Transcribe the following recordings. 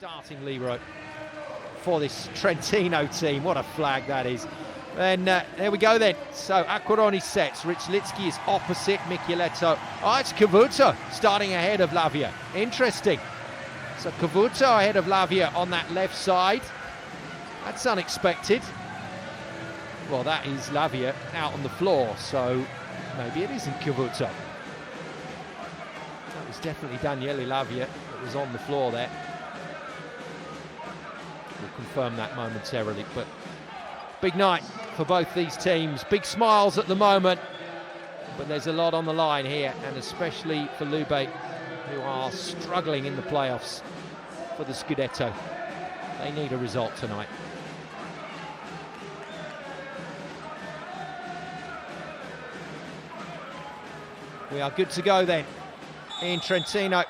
Starting libero for this Trentino team. What a flag that is. And there we go then. So Acquaroni sets. Rychlicki is opposite Michieletto. Oh, it's Cavuto starting ahead of Lavia. Interesting. So Cavuto ahead of Lavia on that left side. That's unexpected. Well, that is Lavia out on the floor, so maybe it isn't Cavuto. That was definitely Daniele Lavia that was on the floor there. We'll confirm that momentarily, but big night for both these teams. Big smiles at the moment, but there's a lot on the line here, and especially for Lube, who are struggling in the playoffs for the Scudetto. They need a result tonight. We are good to go then in Trentino.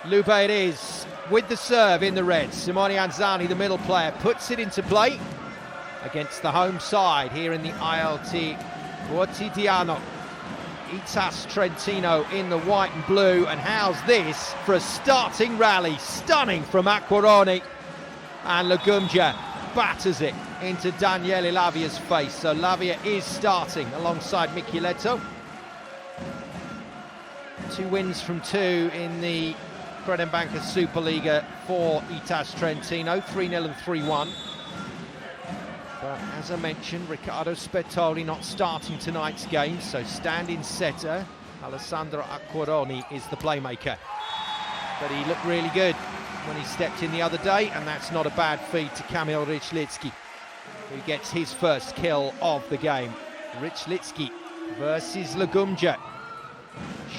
Lube it is with the serve in the red. Simone Anzani, the middle player, puts it into play against the home side here in the ILT Quotidiano. Itas Trentino in the white and blue, and how's this for a starting rally? Stunning from Acquaroni, and Lugumja batters it into Daniele Lavia's face. So Lavia is starting alongside Michieletto. 2 wins from 2 in the Credembanca Superliga for Itas Trentino, 3-0 and 3-1. But as I mentioned, Riccardo Spettoli not starting tonight's game, so stand-in setter Alessandro Acquaroni is the playmaker. But he looked really good when he stepped in the other day, and that's not a bad feed to Kamil Rychlicki, who gets his first kill of the game. Rychlicki versus Lugumja.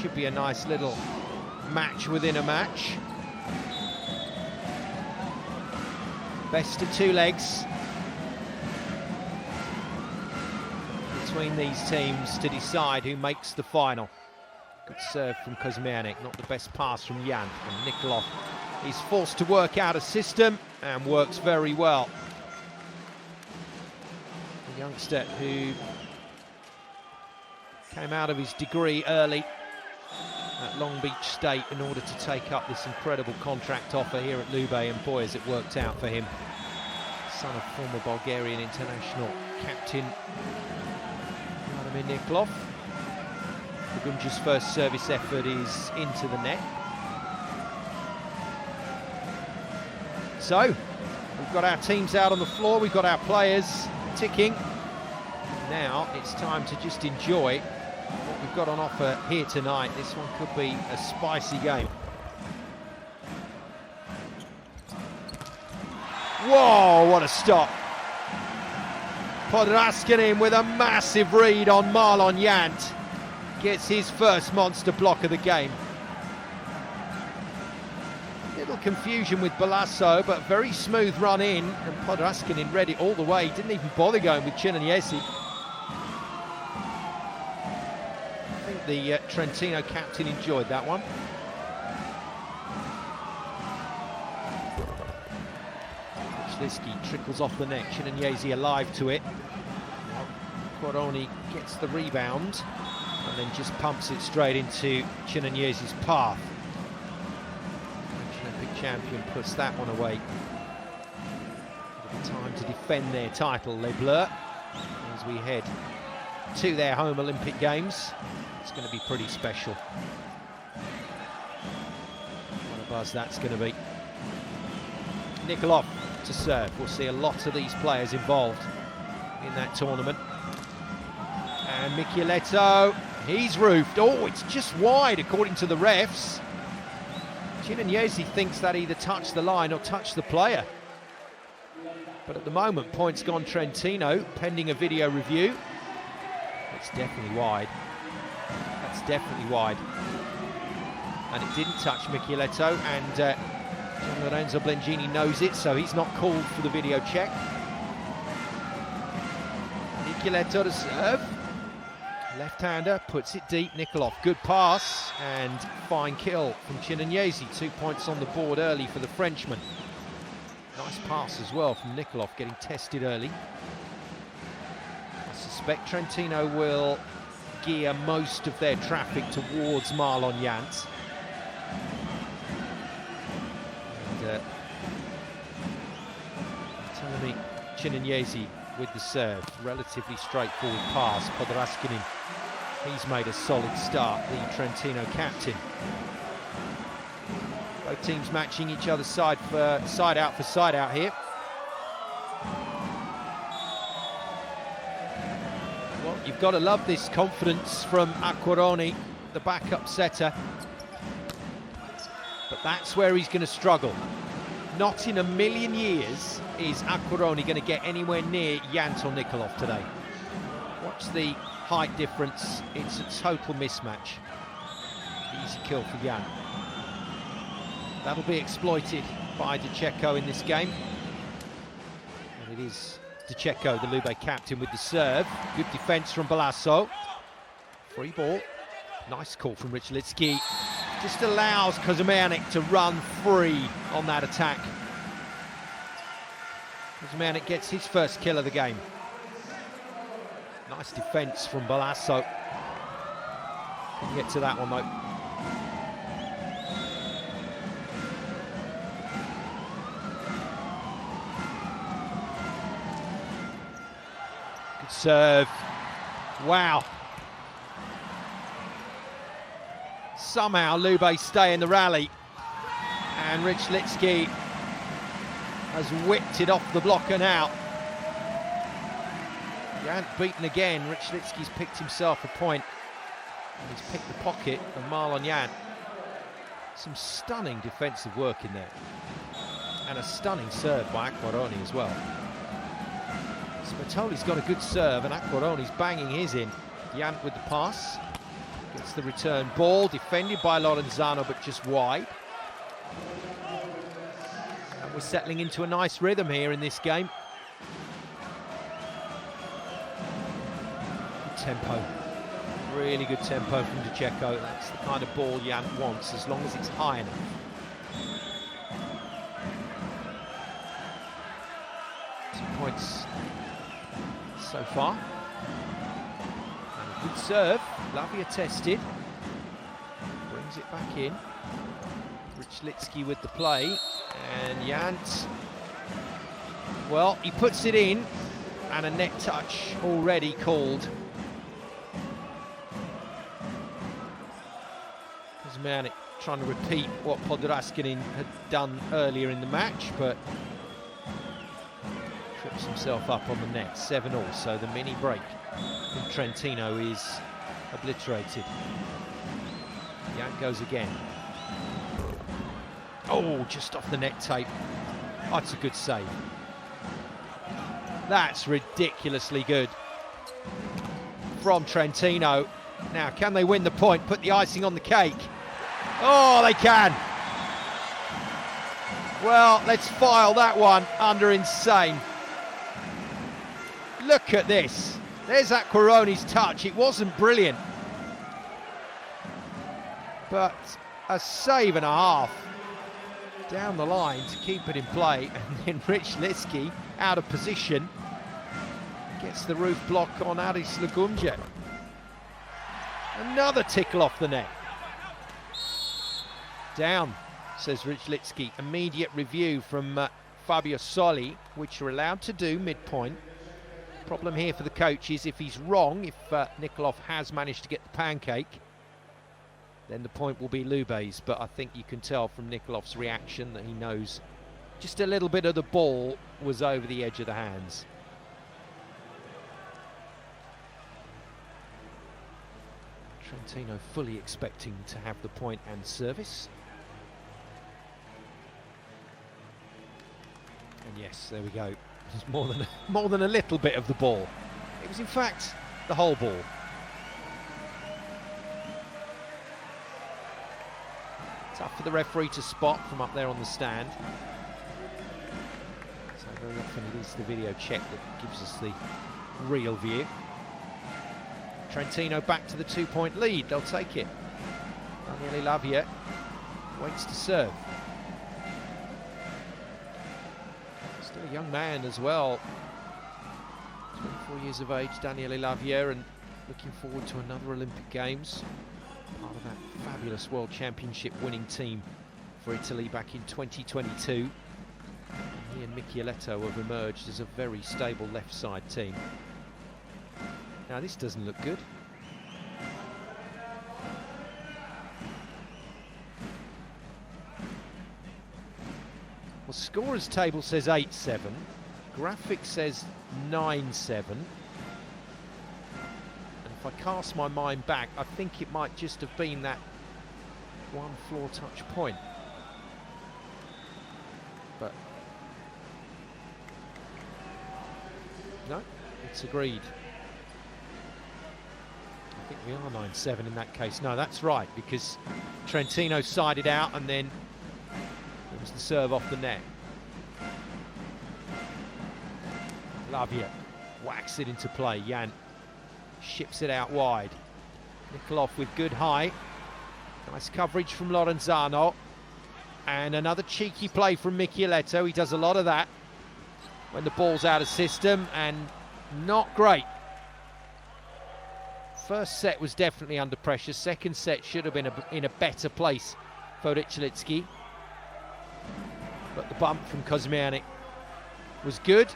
Should be a nice little match within a match. Best of 2 legs between these teams to decide who makes the final. Good serve from Kuzmianik, not the best pass from Jan, and Nikolov is forced to work out a system and works very well. A youngster who came out of his degree early at Long Beach State in order to take up this incredible contract offer here at Lube, and boy has it worked out for him. Son of former Bulgarian international captain Vladimir Nikolov. Lugumja's first service effort is into the net. So, we've got our teams out on the floor, we've got our players ticking. Now it's time to just enjoy what we've got on offer here tonight. This one could be a spicy game. Whoa, what a stop. Podraskanin with a massive read on Marlon Yant. Gets his first monster block of the game. Little confusion with Balasso, but very smooth run in, and Podraskanin read it all the way. He didn't even bother going with Chinaniesi. I think the Trentino captain enjoyed that one. Rychlicki trickles off the net, Chinaniesi alive to it. Acquaroni gets the rebound and then just pumps it straight into Chinaniesi's path. French Olympic champion puts that one away. Time to defend their title, Les Bleus, as we head to their home Olympic Games. It's going to be pretty special. What a buzz that's going to be. Nikolov to serve. We'll see a lot of these players involved in that tournament. And Michieletto, he's roofed. Oh, it's just wide according to the refs. Chinaniesi thinks that either touched the line or touched the player. But at the moment, points gone Trentino, pending a video review. It's definitely wide. That's definitely wide. And it didn't touch Michieletto, and Gian Lorenzo Blengini knows it, so he's not called for the video check. Michieletto to serve. Left-hander puts it deep. Nikolov, good pass and fine kill from Chinaniesi. 2 points on the board early for the Frenchman. Nice pass as well from Nikolov, getting tested early. I suspect Trentino will gear most of their traffic towards Marlon Yant. Telling me Chinanyesi with the serve, relatively straightforward pass. Podraskinin, he's made a solid start, the Trentino captain. Both teams matching each other side out here. Well, you've got to love this confidence from Acquaroni, the backup setter. But that's where he's going to struggle. Not in a million years is Acquaroni going to get anywhere near Jant or Nikolov today. Watch the height difference. It's a total mismatch. Easy kill for Jant. That'll be exploited by Decheko in this game. And it is Decheko, the Lube captain, with the serve. Good defence from Balasso. Free ball. Nice call from Rychlicki. Just allows Kuzmianik to run free on that attack. Kuzmianik gets his first kill of the game. Nice defence from Balasso. Couldn't get to that one though. Good serve. Wow. Somehow Lube stay in the rally, and Rychlicki has whipped it off the block and out. Jant beaten again. Rychlicki's picked himself a point, and he's picked the pocket of Marlon Jant. Some stunning defensive work in there, and a stunning serve by Acquaroni as well. Smatoli's got a good serve, and Acquaroni's banging his in. Jant with the pass. Gets the return ball, defended by Lorenzano, but just wide. And we're settling into a nice rhythm here in this game. Good tempo. Really good tempo from Decheko. That's the kind of ball Jant wants, as long as it's high enough. 2 points so far. Good serve, Lavia tested, brings it back in. Rychlicki with the play, and Jant, well, he puts it in, and a net touch already called. Kuzmianik trying to repeat what Podraskinin had done earlier in the match, but trips himself up on the net. 7-all, so the mini break from Trentino is obliterated. Jant goes again. Oh, just off the net tape. That's a good save. That's ridiculously good from Trentino. Now, can they win the point, put the icing on the cake? Oh, they can. Well, let's file that one under insane. Look at this. There's Acquaroni's touch. It wasn't brilliant, but a save and a half down the line to keep it in play. And then Rychlicki, out of position, gets the roof block on Aris Lagumje. Another tickle off the net. Down, says Rychlicki. Immediate review from Fabio Soli, which you're allowed to do mid-point. Problem here for the coach is if he's wrong, if Nikolov has managed to get the pancake, then the point will be Lube's. But I think you can tell from Nikolov's reaction that he knows just a little bit of the ball was over the edge of the hands. Trentino fully expecting to have the point and service. And yes, there we go. It's more than a little bit of the ball. It was in fact the whole ball. Tough for the referee to spot from up there on the stand. So very often it is the video check that gives us the real view. Trentino back to the 2-point lead. They'll take it. Daniele Lavia waits to serve. Still a young man as well. 24 years of age, Daniele Lavia, and looking forward to another Olympic Games. Part of that fabulous World Championship winning team for Italy back in 2022. He and Michieletto have emerged as a very stable left side team. Now this doesn't look good. Well, scorer's table says 8-7. Graphic says 9-7. And if I cast my mind back, I think it might just have been that one floor touch point. But no, it's agreed. I think we are 9-7 in that case. No, that's right, because Trentino sided out and then it was the serve off the net. Lavia whacks it into play. Jan ships it out wide. Nikolov with good height. Nice coverage from Lorenzano. And another cheeky play from Michieletto. He does a lot of that when the ball's out of system, and not great. First set was definitely under pressure. Second set should have been in a better place for Rychlicki. But the bump from Kosmianik was good.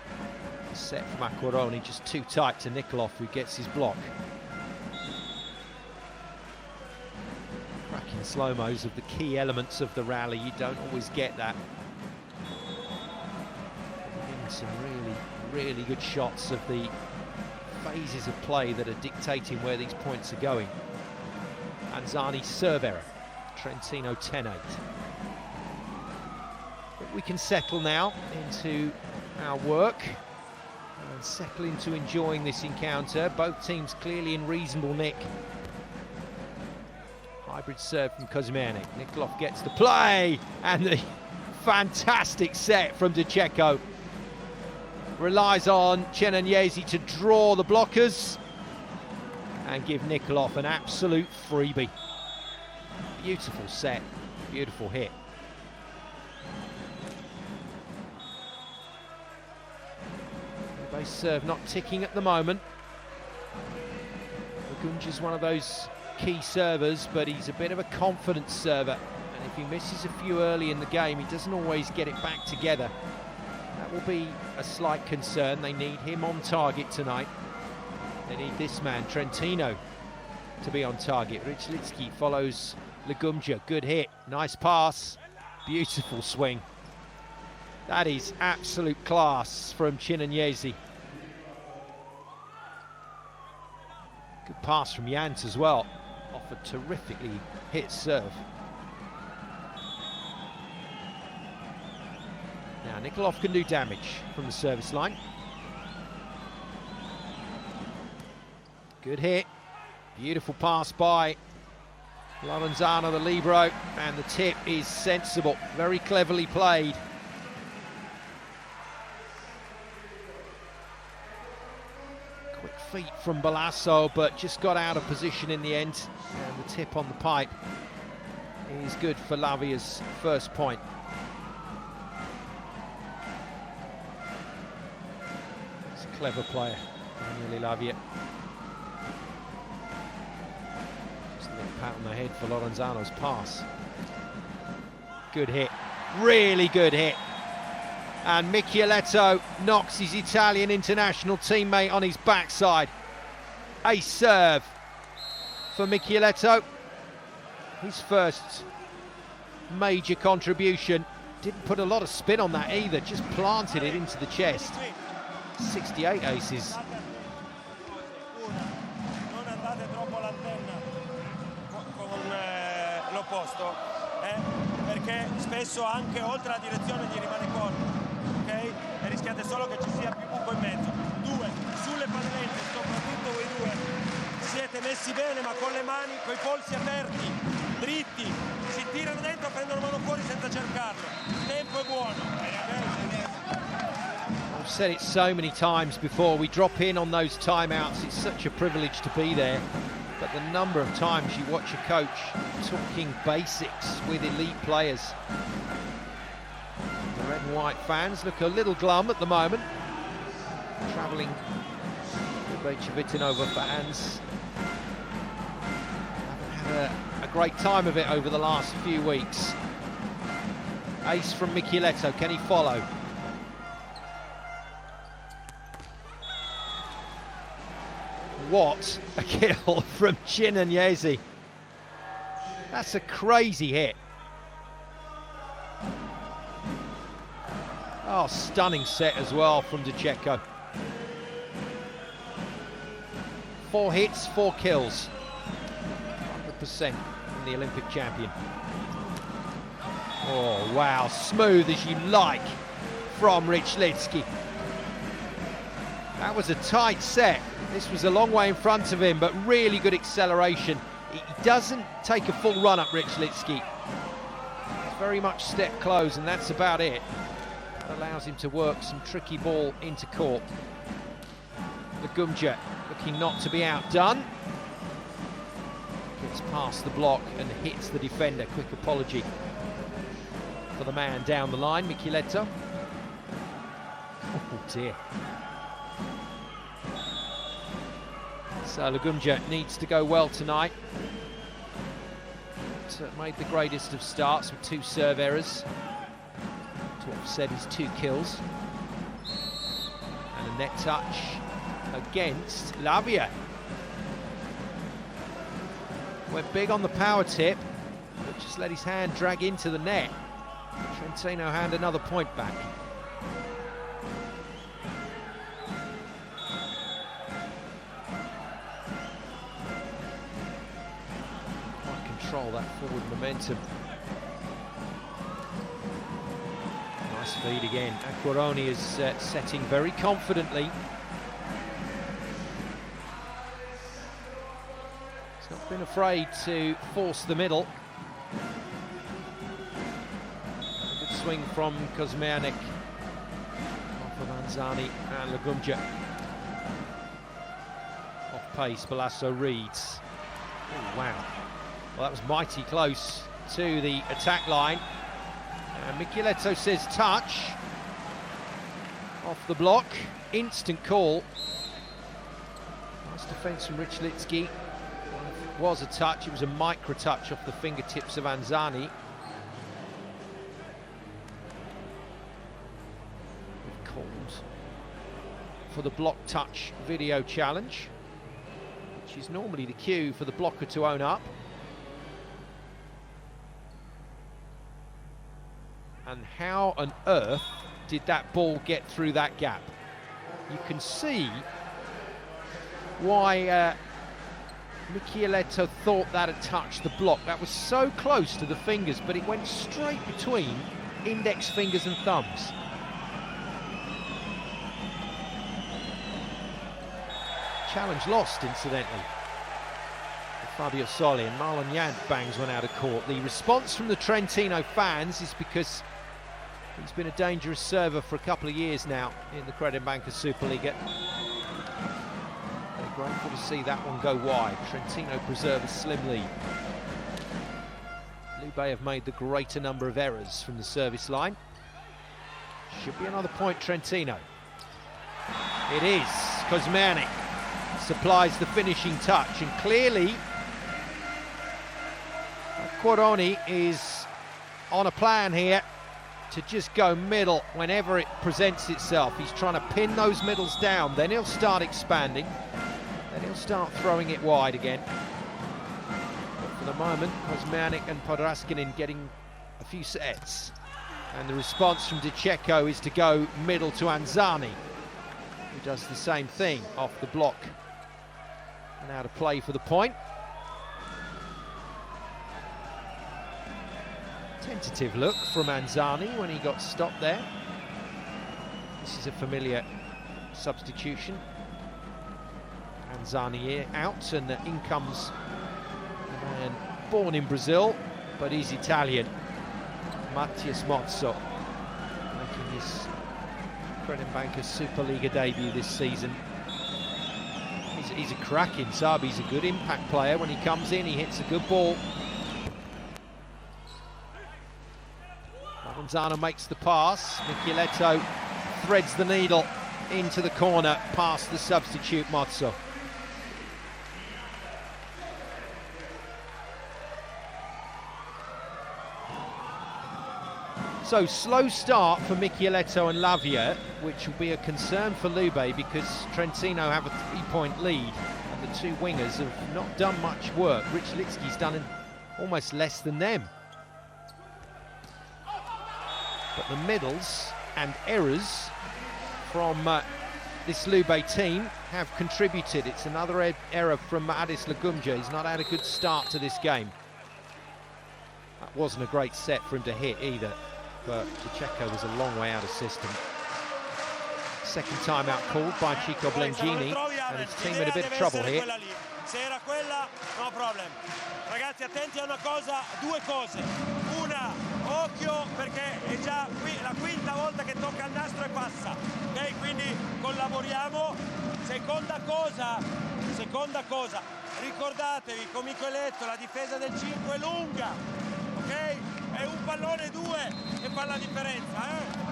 The set from Acquaroni just too tight to Nikolov, who gets his block. Cracking slow-mos of the key elements of the rally. You don't always get that. Some really good shots of the phases of play that are dictating where these points are going. Anzani serve error. Trentino 10-8. But we can settle now into our work and settle into enjoying this encounter. Both teams clearly in reasonable nick. Hybrid serve from Kosmianik. Nikolov gets the play, and the fantastic set from Ducecko. Relies on Chenanyesi to draw the blockers and give Nikolov an absolute freebie. Beautiful set, beautiful hit. The base serve not ticking at the moment. Lagunja's one of those key servers, but he's a bit of a confidence server. And if he misses a few early in the game, he doesn't always get it back together. That will be a slight concern. They need him on target tonight. They need this man, Trentino, to be on target. Rychlicki follows Lagumja. Good hit, nice pass, beautiful swing. That is absolute class from Chenanyesi. Good pass from Jans as well. Off a terrifically hit serve. Now Nikolov can do damage from the service line. Good hit. Beautiful pass by Lorenzano, the libero, and the tip is sensible. Very cleverly played. Quick feet from Balasso, but just got out of position in the end. And the tip on the pipe is good for Lavia's first point. It's a clever player, Daniele Lavia. Pat on the head for Lorenzano's pass. Good hit, really good hit. And Michieletto knocks his Italian international teammate on his backside. Ace serve for Michieletto. His first major contribution. Didn't put a lot of spin on that either, just planted it into the chest. 68 aces. Perché spesso anche oltre la direzione gli rimane corto, ok? E rischiate solo che ci sia più buco in mezzo. Due, sulle pallette, soprattutto voi due, siete messi bene ma con le mani, coi polsi aperti, dritti, si tirano dentro, prendono mano fuori senza cercarlo. Il tempo è buono. I've said it so many times before, we drop in on those timeouts, it's such a privilege to be there. But the number of times you watch a coach talking basics with elite players. The red and white fans look a little glum at the moment. Travelling with Civitanova fans. Haven't had a great time of it over the last few weeks. Ace from Michieletto, can he follow? What a kill from Civitanova. That's a crazy hit. Oh, stunning set as well from Decheko. 4 hits, 4 kills. 100% from the Olympic champion. Oh, wow, smooth as you like from Rychlicki. That was a tight set. This was a long way in front of him, but really good acceleration. He doesn't take a full run up, Rychlicki. It's very much step close, and that's about it. That allows him to work some tricky ball into court. Lugumja looking not to be outdone. Gets past the block and hits the defender. Quick apology for the man down the line, Michieletto. Oh dear. So Lugumja needs to go well tonight. Made the greatest of starts with 2 serve errors to offset his 2 kills. And a net touch against Lavia. Went big on the power tip, but just let his hand drag into the net. Trentino hand another point back. Control that forward momentum. Nice feed again. Acquaroni is setting very confidently. He's not been afraid to force the middle. A good swing from Kuzmianik. Off of Anzani and Lugumja. Off pace, Balasso reads. Oh, wow. Well, that was mighty close to the attack line. And Michieletto says touch. Off the block. Instant call. Nice defence from Rychlicki. Well, if it was a touch, it was a micro touch off the fingertips of Anzani. We've called for the block touch video challenge, which is normally the cue for the blocker to own up. And how on earth did that ball get through that gap? You can see why Michieletto thought that had touched the block. That was so close to the fingers, but it went straight between index fingers and thumbs. Challenge lost, incidentally. Fabio Soli, and Marlon Yant bangs one out of court. The response from the Trentino fans is because he's been a dangerous server for a couple of years now in the Credit Banca Superliga. They're grateful to see that one go wide. Trentino preserve a slim lead. Lube have made the greater number of errors from the service line. Should be another point, Trentino. It is. Kuzmianik supplies the finishing touch, and clearly Acquaroni is on a plan here to just go middle whenever it presents itself. He's trying to pin those middles down, then he'll start expanding, then he'll start throwing it wide again. But for the moment, Kuzmianik and Podraskinin getting a few sets, and the response from Decheko is to go middle to Anzani, who does the same thing off the block and out of play for the point. Tentative look from Anzani when he got stopped there. This is a familiar substitution. Anzani out, and in comes a man born in Brazil, but he's Italian, Mattias Mozzo, making his Credit Banca Superliga debut this season. He's a cracking sub. He's a good impact player. When he comes in, he hits a good ball. Anzano makes the pass. Michieletto threads the needle into the corner past the substitute Mozzo. So, slow start for Michieletto and Lavia, which will be a concern for Lube because Trentino have a 3-point lead and the two wingers have not done much work. Rychlicki's done almost less than them. But the middles and errors from this Lube team have contributed. It's another error from Adis Lagumja. He's not had a good start to this game. That wasn't a great set for him to hit either, but Cicheco was a long way out of system. Second timeout called by Chico Blengini, and his team in a bit of trouble here. Se era quella, no problem. Ragazzi, attenti a una cosa, due cose. Una, occhio, perché è già qui la quinta volta che tocca il nastro e passa. Ok, quindi collaboriamo. Seconda cosa, ricordatevi con Michieletto la difesa del 5 è lunga, ok? È un pallone 2 che fa la differenza,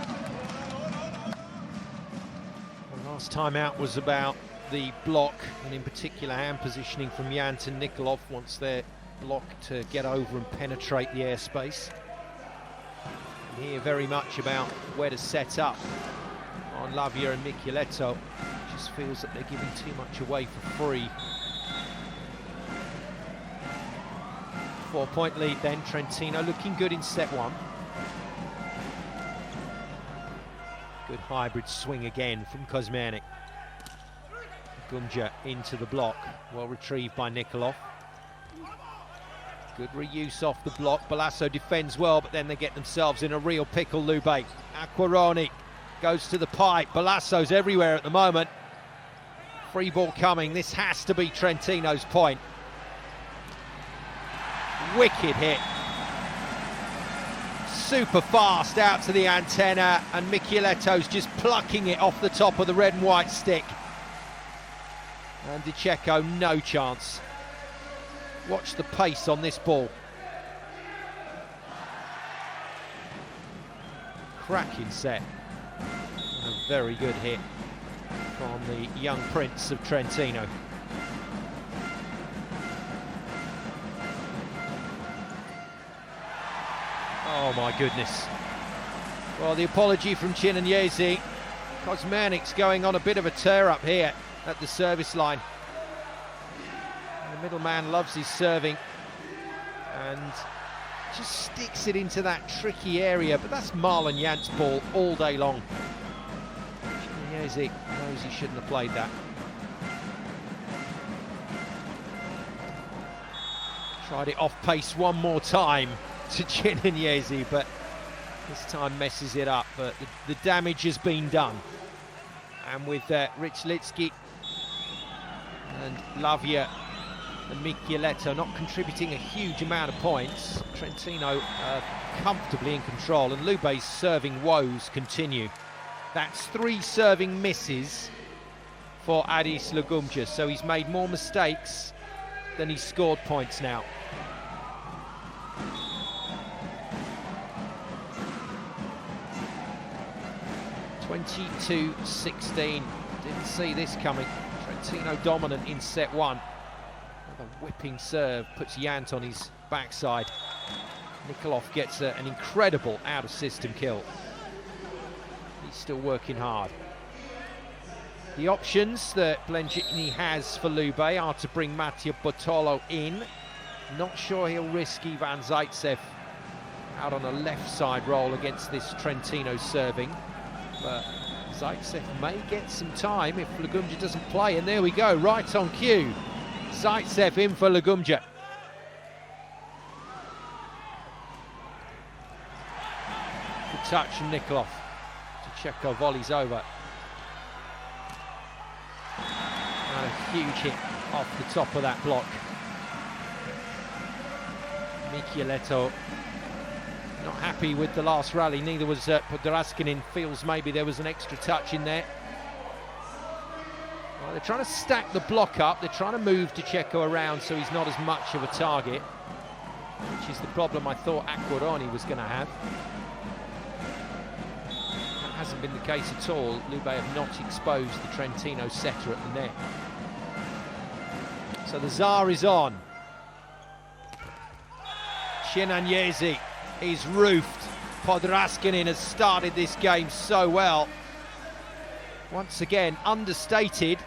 Well, last time out was about the block, and in particular hand positioning from Jant and Nikolov once they're blocked to get over and penetrate the airspace. And here very much about where to set up on Lavia and Michieletto. Just feels that they're giving too much away for free. 4-point lead then, Trentino looking good in set one. Good hybrid swing again from Kuzmanic. Gumja into the block, well retrieved by Nikolov. Good reuse off the block. Balasso defends well, but then they get themselves in a real pickle, Lube. Acquaroni goes to the pipe. Balasso's everywhere at the moment. Free ball coming. This has to be Trentino's point. Wicked hit. Super fast out to the antenna, and Michieletto's just plucking it off the top of the red and white stick. And Cicheco, no chance. Watch the pace on this ball. Cracking set. And a very good hit from the young prince of Trentino. Oh my goodness. Well, the apology from Chinanyesi. Kuzmanic's going on a bit of a tear up here at the service line. The middleman loves his serving and just sticks it into that tricky area, but that's Marlon Jant's ball all day long. Chinanyesi knows he shouldn't have played that. Tried it off pace one more time to Chinanyesi, but this time messes it up. But the damage has been done. And with Rychlicki and Lavia and Michieletto not contributing a huge amount of points, Trentino comfortably in control, and Lube's serving woes continue. That's 3 serving misses for Adis Lagumja, so he's made more mistakes than he's scored points now. (22-16). Didn't see this coming. Trentino dominant in set one. Another whipping serve puts Jant on his backside. Nikolov gets an incredible out-of-system kill. He's still working hard. The options that Blengini has for Lube are to bring Mattia Bottolo in. Not sure he'll risk Ivan Zaitsev out on a left side roll against this Trentino serving. But Zaitsev may get some time if Lagumja doesn't play, and there we go, right on cue. Zaitsev in for Lagumja. Good touch from Nikolov. Cicheco volleys over. And a huge hit off the top of that block. Michieletto not happy with the last rally, neither was Podraskinin. Feels maybe there was an extra touch in there. Well, they're trying to stack the block up, they're trying to move Cicheco around so he's not as much of a target, which is the problem I thought Acquaroni was going to have. That hasn't been the case at all. Lube have not exposed the Trentino setter at the net. So the Tsar is on. Chinanyesi is roofed Podraskinin has started this game so well. Once again, understated,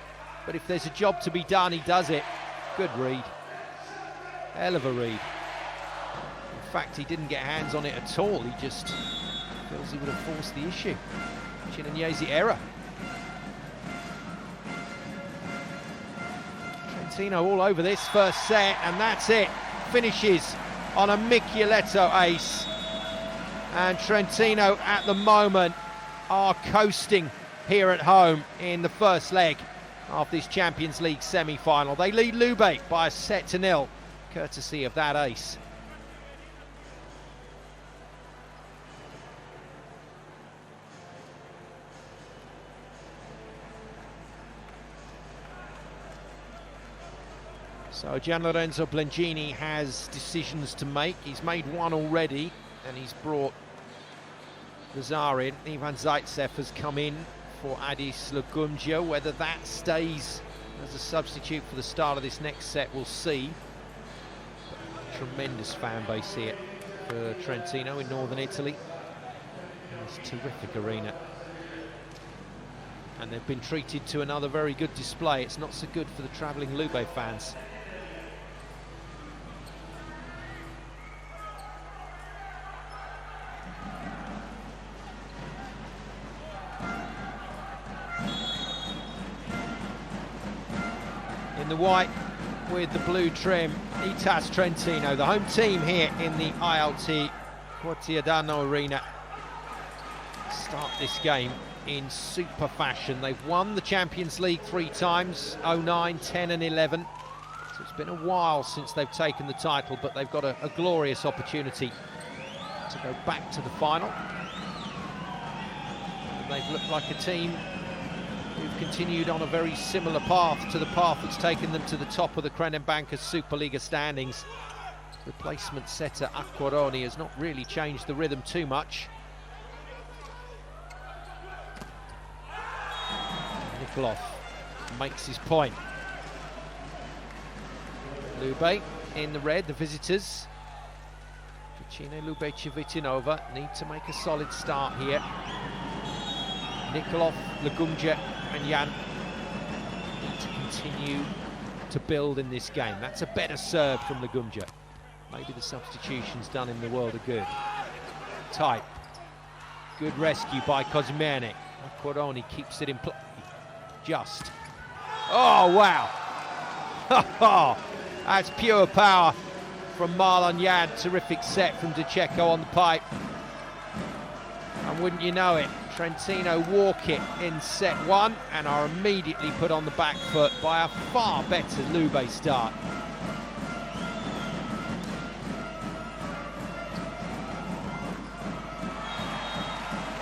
but if there's a job to be done, he does it. Good read. Hell of a read. In fact, he didn't get hands on it at all. He just feels he would have forced the issue. Chinese error. Trentino all over this first set, and that's it. Finishes on a Michieletto ace. And Trentino at the moment are coasting here at home in the first leg of this Champions League semi-final. They lead Lube by a 1-0, courtesy of that ace. So Gianlorenzo Blengini has decisions to make. He's made one already, and he's brought Lazar in. Ivan Zaitsev has come in for Adis Lugumgia. Whether that stays as a substitute for the start of this next set, we'll see. But tremendous fan base here for Trentino in northern Italy. And this terrific arena. And they've been treated to another very good display. It's not so good for the travelling Lube fans. In the white with the blue trim, Itas Trentino, the home team here in the ILT Quotidiano arena, start this game in super fashion. They've won the Champions League 3 times, 09, 10 and 11. So it's been a while since they've taken the title, but they've got a glorious opportunity to go back to the final. And they've looked like a team who've continued on a very similar path to the path that's taken them to the top of the Crenenbanca Superliga standings. Replacement setter Acquaroni has not really changed the rhythm too much. Nikolov makes his point. Lube in the red, the visitors. Cucine, Lube, Civitanova need to make a solid start here. Nikolov, Lugumgia and Jan need to continue to build in this game. That's a better serve from Lugumgia. Maybe the substitutions done him the world of good. Tight. Good rescue by Kozmernik. Acquaroni keeps it in play. Just. Oh, wow. That's pure power from Marlon Jan. Terrific set from De Cecco on the pipe. And wouldn't you know it, Trentino walk it in set 1 and are immediately put on the back foot by a far better Lube start.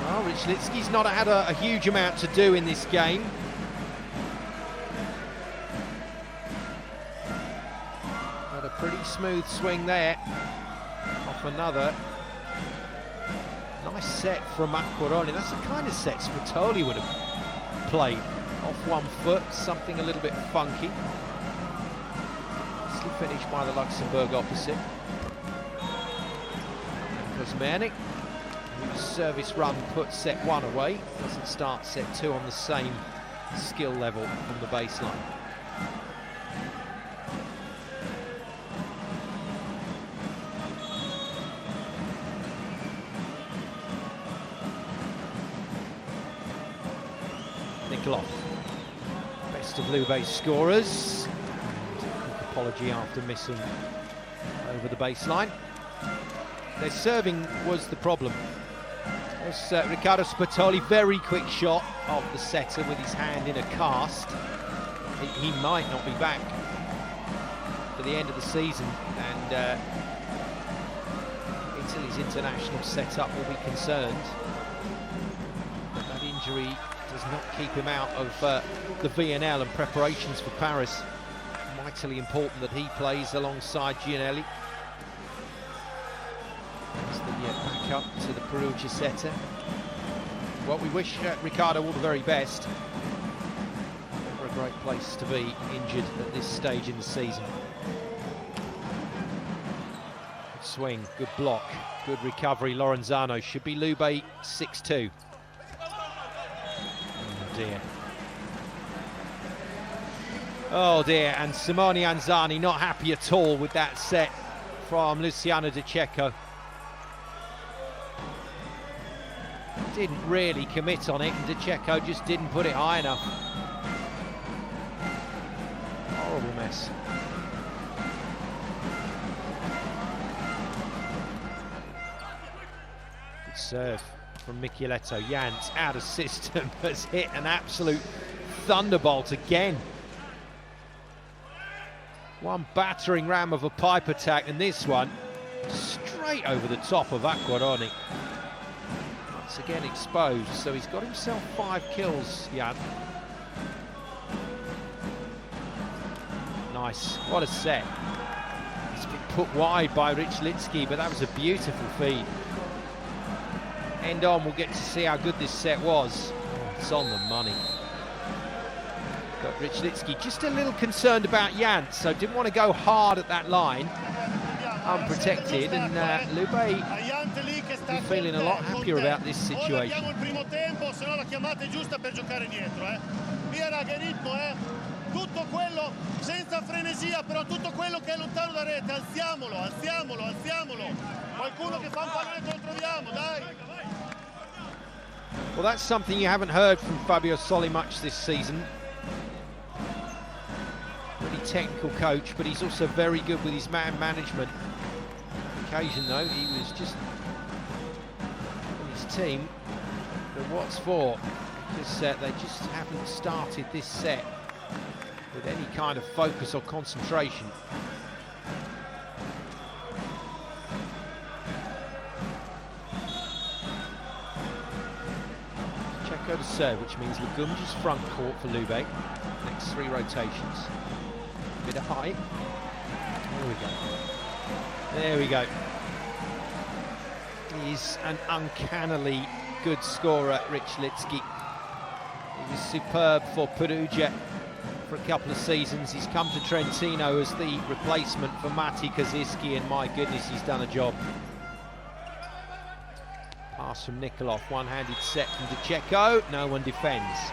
Well, Rychlicki's not had a huge amount to do in this game. But a pretty smooth swing there off another. Nice set from Acquaroni. That's the kind of set Spatoli would have played. Off one foot, something a little bit funky. Nicely finished by the Luxembourg opposite. Kozmernik, whose service run puts set 1 away, doesn't start set 2 on the same skill level from the baseline. Nikolov, best of Lube's scorers. Quick apology after missing over the baseline. Their serving was the problem. There's Riccardo Spatoli, very quick shot of the setter with his hand in a cast. He might not be back for the end of the season, and Italy's international setup will be concerned. That injury does not keep him out of the VNL and preparations for Paris. Vitally important that he plays alongside Gianelli. That's the backup to the Perugia setter. Well, we wish Riccardo all the very best. Never a great place to be injured at this stage in the season. Good swing, good block. Good recovery, Lorenzano. Should be Lube 6-2. Oh dear. Oh dear, and Simone Anzani not happy at all with that set from Luciano De Cecco. Didn't really commit on it, and De Cecco just didn't put it high enough. Horrible mess. Good serve from Michieletto. Jans out of system, has hit an absolute thunderbolt again. One battering ram of a pipe attack, and this one straight over the top of Acquaroni. Once again exposed, so he's got himself 5 kills, Jan. Nice, what a set. It's been put wide by Rychlicki, but that was a beautiful feed. End on, we'll get to see how good this set was. Oh, it's on the money. But Rychlicki just a little concerned about Jans, so didn't want to go hard at that line, unprotected, and Lube feeling a lot happier about this situation. Tutto quello senza frenesia, però tutto quello che è lontano da rete, alziamolo, alziamolo, alziamolo. Qualcuno che fa un pallone lo troviamo, dai. Well, that's something you haven't heard from Fabio Soli much this season. Really technical coach, but he's also very good with his man management. On occasion, though, he was just his team, but what's for? Because they just haven't started this set with any kind of focus or concentration. Cecco to serve, which means Lagumja's front court for Lube. Next 3 rotations. Bit of height. There we go. There we go. He's an uncannily good scorer, Rychlicki. He was superb for Perugia for a couple of seasons. He's come to Trentino as the replacement for Matti Kaziski, and my goodness, he's done a job. Pass from Nikolov, one-handed set from De Cecco, no one defends.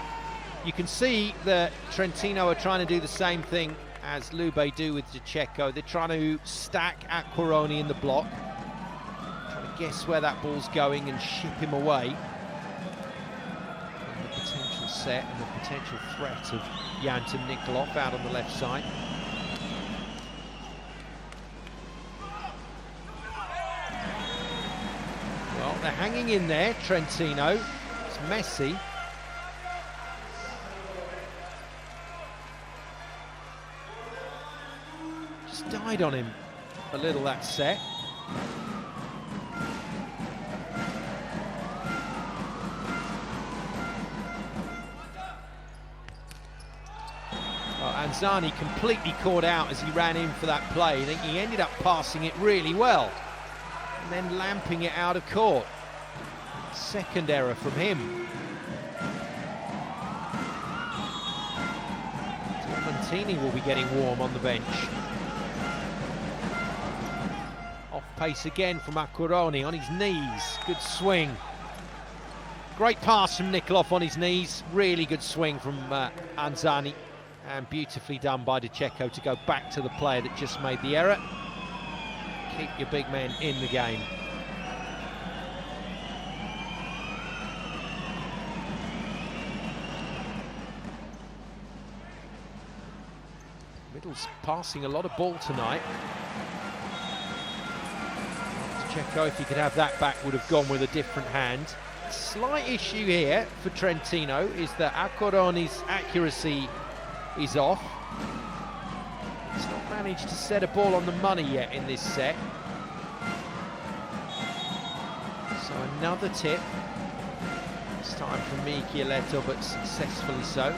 You can see that Trentino are trying to do the same thing as Lube do with De Cecco. They're trying to stack Acquaroni in the block, trying to guess where that ball's going and ship him away. And the potential set and the potential threat of Jans and Nikolov out on the left side. Well, they're hanging in there, Trentino. It's messy. Just died on him a little, that set. Anzani completely caught out as he ran in for that play. I think he ended up passing it really well and then lamping it out of court. Second error from him. Montini will be getting warm on the bench. Off pace again from Acquaroni on his knees. Good swing. Great pass from Nikolov on his knees. Really good swing from Anzani. And beautifully done by De Cecco to go back to the player that just made the error. Keep your big men in the game. Middle's passing a lot of ball tonight. De Cecco, if he could have that back, would have gone with a different hand. Slight issue here for Trentino is that Acquaroni's accuracy is off. He's not managed to set a ball on the money yet in this set. So another tip. This time from Michieletto, but successfully so.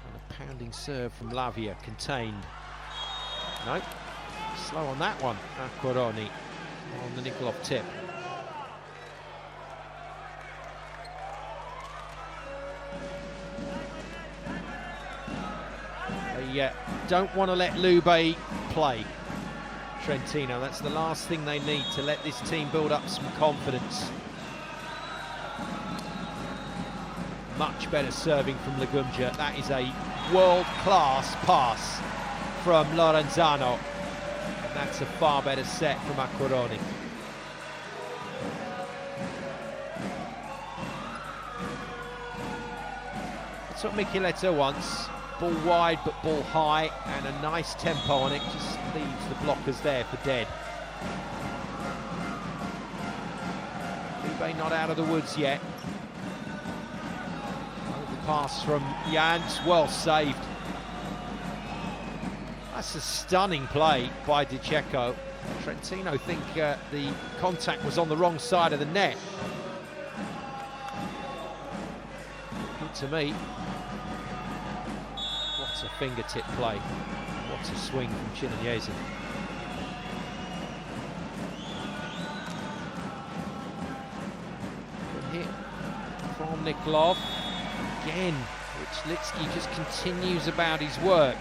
And a pounding serve from Lavia, contained. No, slow on that one, Acquaroni on the Nikolov tip. Don't want to let Lube play. Trentino. That's the last thing they need to let this team build up some confidence. Much better serving from Lagumja. That is a world-class pass from Lorenzano. And that's a far better set from Acquaroni. That's what Michieletto wants. Ball wide but ball high, and a nice tempo on it. Just leaves the blockers there for dead. Lube not out of the woods yet. The pass from Jans, well saved. That's a stunning play by Di Cecco. Trentino think the contact was on the wrong side of the net. Good to me. What a fingertip play. What a swing from Chinese. Good hit from Nikolov. Again, Rychlicki just continues about his work.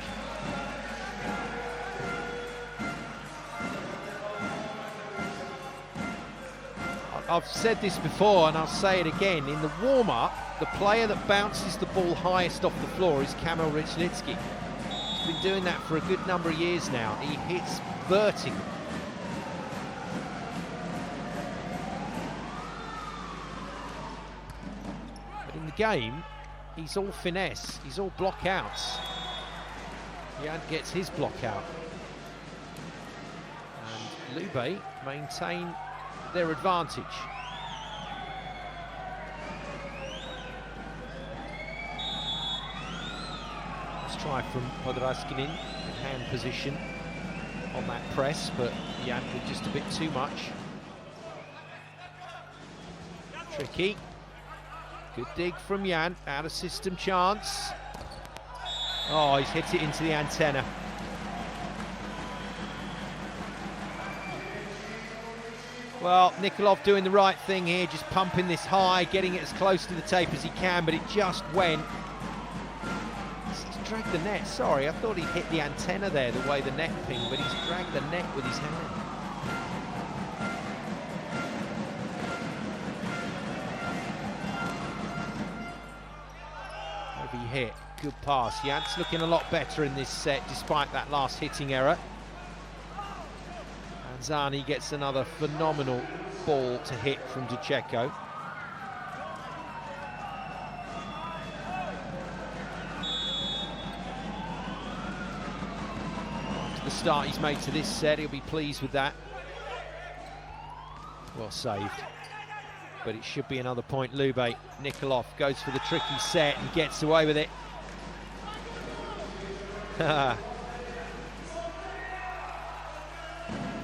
I've said this before and I'll say it again. In the warm-up, the player that bounces the ball highest off the floor is Kamil Rychlicki. He's been doing that for a good number of years now. He hits vertical. But in the game, he's all finesse. He's all block outs. Jan gets his block out. And Lube maintain their advantage. Let's try from Podraskinin in hand position on that press, but Jan with just a bit too much. Tricky. Good dig from Jan, out of system chance. Oh, he's hit it into the antenna. Well, Nikolov doing the right thing here, just pumping this high, getting it as close to the tape as he can, but it just went. He's dragged the net, sorry, I thought he hit the antenna there, the way the net pinged, but he's dragged the net with his hand. Heavy hit, good pass. Jans looking a lot better in this set, despite that last hitting error. Zani gets another phenomenal ball to hit from Di Cecco. After the start he's made to this set, he'll be pleased with that. Well saved. But it should be another point. Lube. Nikolov goes for the tricky set and gets away with it.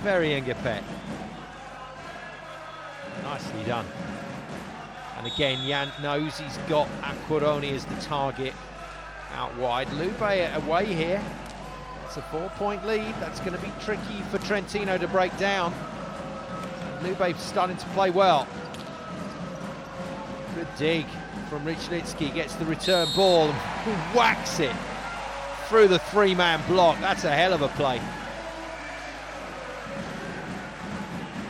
Very Engepet. Nicely done. And again, Jan knows he's got Acquaroni as the target out wide. Lube away here. It's a 4-point lead. That's going to be tricky for Trentino to break down. Lube starting to play well. Good dig from Rychlicki. Gets the return ball and whacks it through the three-man block. That's a hell of a play.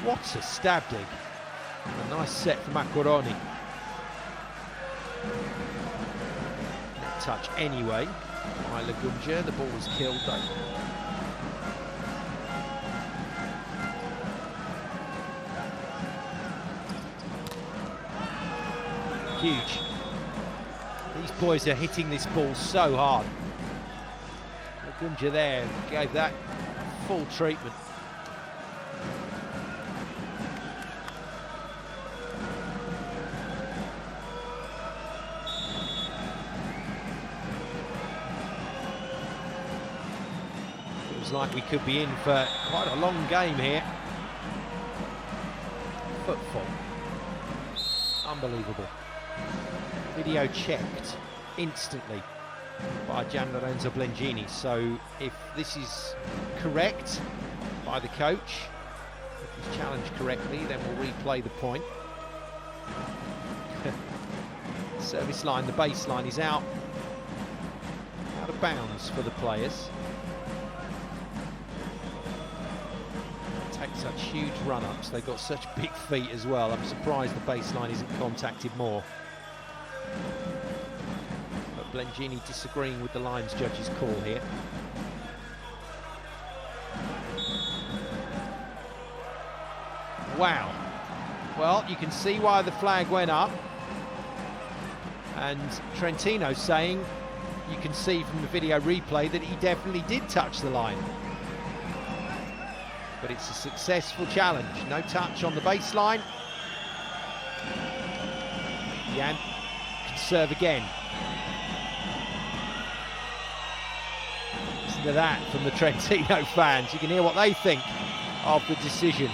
What a stab dig. A nice set from Acquaroni. Net touch anyway by Lagumja. The ball was killed though. Huge. These boys are hitting this ball so hard. Lagumja there gave that full treatment. Like we could be in for quite a long game here. Footfall. Unbelievable. Video checked instantly by Gian Lorenzo Blengini. So if this is correct by the coach, if he's challenged correctly, then we'll replay the point. Service line, the baseline is out of bounds for the players. Such huge run-ups. They've got such big feet as well. I'm surprised the baseline isn't contacted more. But Blengini disagreeing with the lines judge's call here. Wow. Well, you can see why the flag went up. And Trentino saying, you can see from the video replay that he definitely did touch the line. But it's a successful challenge. No touch on the baseline. Jan can serve again. Listen to that from the Trentino fans. You can hear what they think of the decision.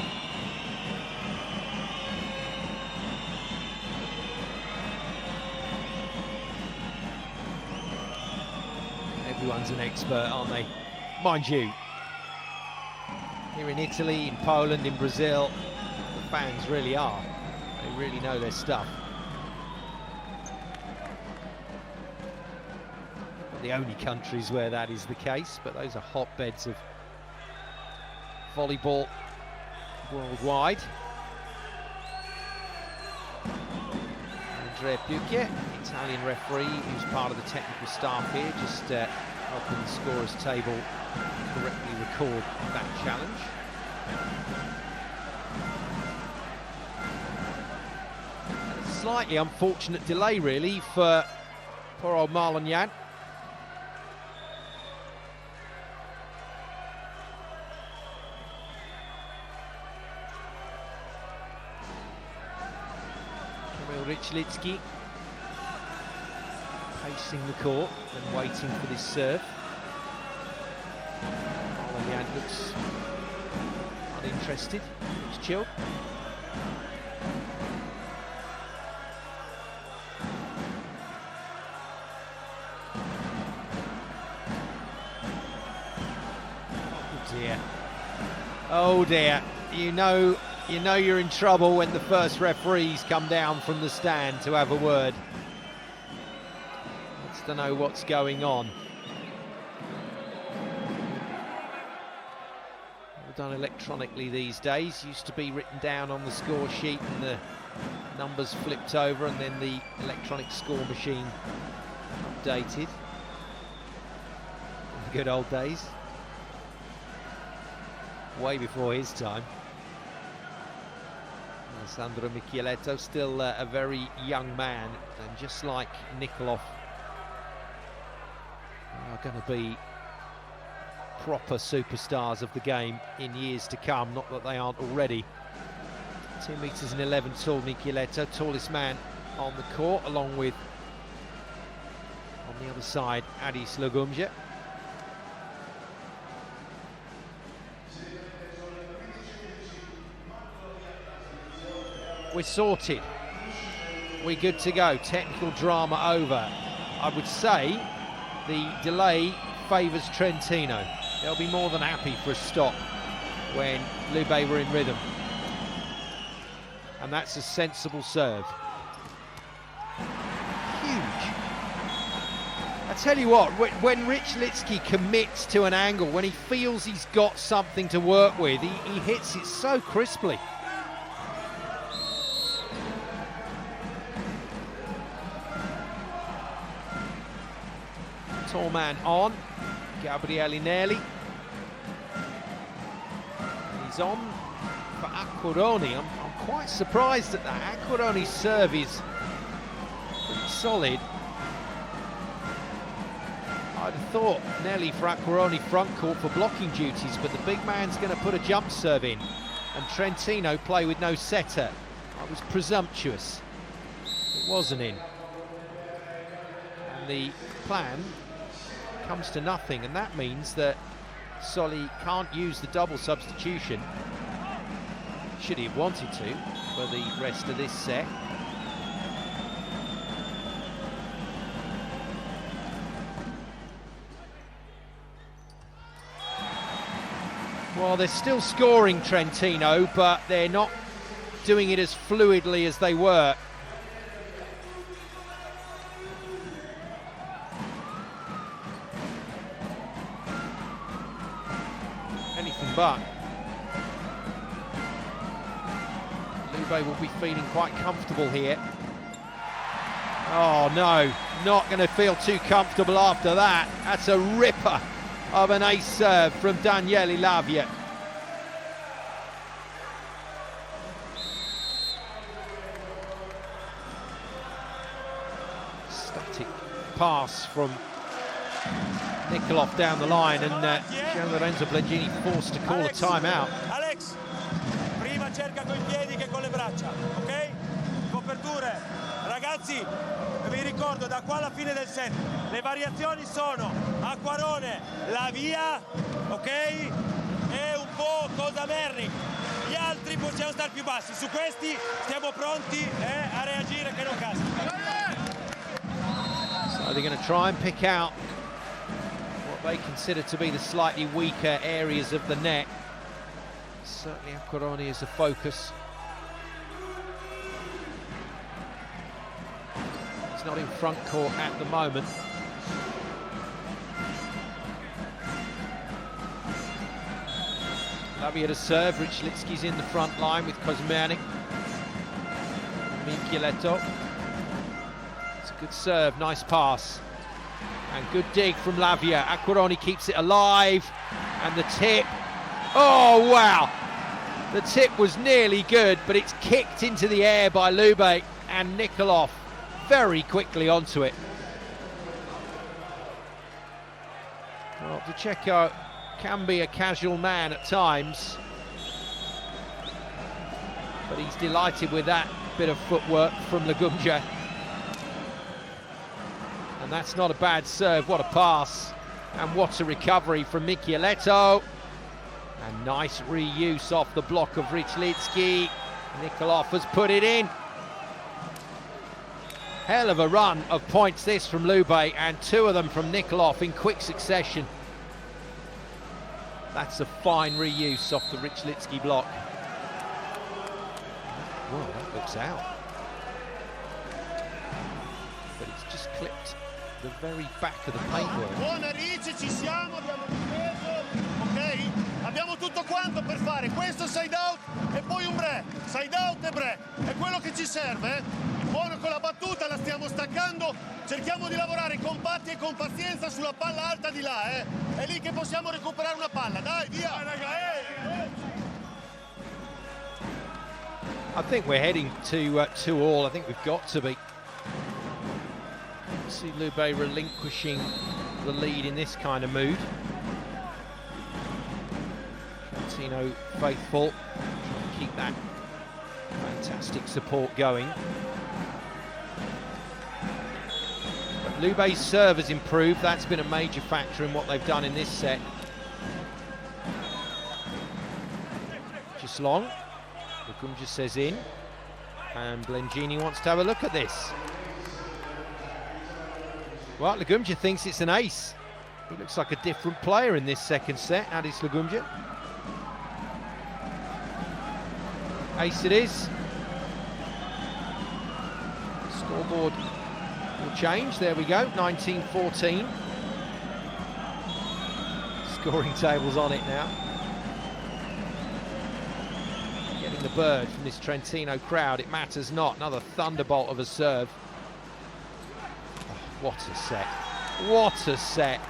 Everyone's an expert, aren't they? Mind you, here in Italy, in Poland, in Brazil, the fans really are. They really know their stuff. Not the only countries where that is the case, but those are hotbeds of volleyball worldwide. Andrea Pucchia, Italian referee, who's part of the technical staff here, just helping the scorers table correctly record that challenge. And a slightly unfortunate delay really for poor old Marlon Jan. Kamil Rychlicki pacing the court and waiting for this serve. Marlon Jan looks uninterested, looks chilled. Oh dear. Oh dear. You know you're in trouble when the first referees come down from the stand to have a word. To know what's going on. All done electronically these days. Used to be written down on the score sheet and the numbers flipped over and then the electronic score machine updated. In the good old days. Way before his time. Alessandro Michieletto still a very young man, and just like Nikolov, are going to be proper superstars of the game in years to come, not that they aren't already. 2 meters and 11 tall Michieletto, tallest man on the court, along with, on the other side, Adis Lugumja. We're sorted. We're good to go. Technical drama over. I would say the delay favours Trentino. They'll be more than happy for a stop when Lube were in rhythm. And that's a sensible serve. Huge. I tell you what, when Rychlicki commits to an angle, when he feels he's got something to work with, he hits it so crisply. Tall man on, Gabriele Nelli. He's on for Acquaroni. I'm quite surprised at that. Acquaroni's serve is pretty solid. I'd have thought Nelli for Acquaroni front court for blocking duties, but the big man's going to put a jump serve in, and Trentino play with no setter. I was presumptuous. It wasn't in. And the plan comes to nothing, and that means that Soli can't use the double substitution, should he have wanted to, for the rest of this set. Well, they're still scoring, Trentino, but they're not doing it as fluidly as they were. Anything but. Lube will be feeling quite comfortable here. Oh no, not going to feel too comfortable after that. That's a ripper of an ace serve from Daniele Lavia. Static pass from Nicolov down the line, and Lorenzo Blengini forced to call a timeout. Alex, prima cerca coi piedi che con le braccia, ok? Coperture, ragazzi, vi ricordo da qua alla fine del set, le variazioni sono Acquarone, Lavia, ok? E un po' Cosa Merrick. Gli altri possiamo stare più bassi, su questi stiamo pronti a reagire che non casca. So they're going to try and pick out what they consider to be the slightly weaker areas of the net. Certainly Acquarone is a focus. He's not in front court at the moment. Lavia to serve. Rychlicki's in the front line with Kuzmanic. Michieletto. It's a good serve, nice pass. And good dig from Lavia. Acquarone keeps it alive. And the tip. Oh, wow. The tip was nearly good, but it's kicked into the air by Lube, and Nicolov very quickly onto it. Well, Pacheco can be a casual man at times, but he's delighted with that bit of footwork from Lagumja. And that's not a bad serve. What a pass, and what a recovery from Michieletto. And nice reuse off the block of Rychlicki. Nicolov has put it in. Hell of a run of points this from Lube, and two of them from Nicolov in quick succession. That's a fine reuse off the Rychlicki block. Well, that looks out. But it's just clipped the very back of the paintwork. Buona Ricci, ci siamo, abbiamo difeso, ok? Abbiamo tutto quanto per fare questo side out e poi un break. Side out e break. È quello che ci serve, eh? Buono con la battuta, la stiamo staccando. Cerchiamo di lavorare compatti e con pazienza sulla palla alta di là, eh? È lì che possiamo recuperare una palla. Dai, via! I think we're heading to 2-all. I think we've got to be. See Lube relinquishing the lead in this kind of mood. Trentino faithful, trying to keep that fantastic support going. But Lube's serve has improved. That's been a major factor in what they've done in this set. Just long. Lagumja says in, and Blengini wants to have a look at this. Well, Lagumja thinks it's an ace. He looks like a different player in this second set, Adis Lagumja. Ace it is. Scoreboard will change. There we go, 19-14. Scoring table's on it now. Getting the bird from this Trentino crowd, it matters not. Another thunderbolt of a serve. What a set. What a set.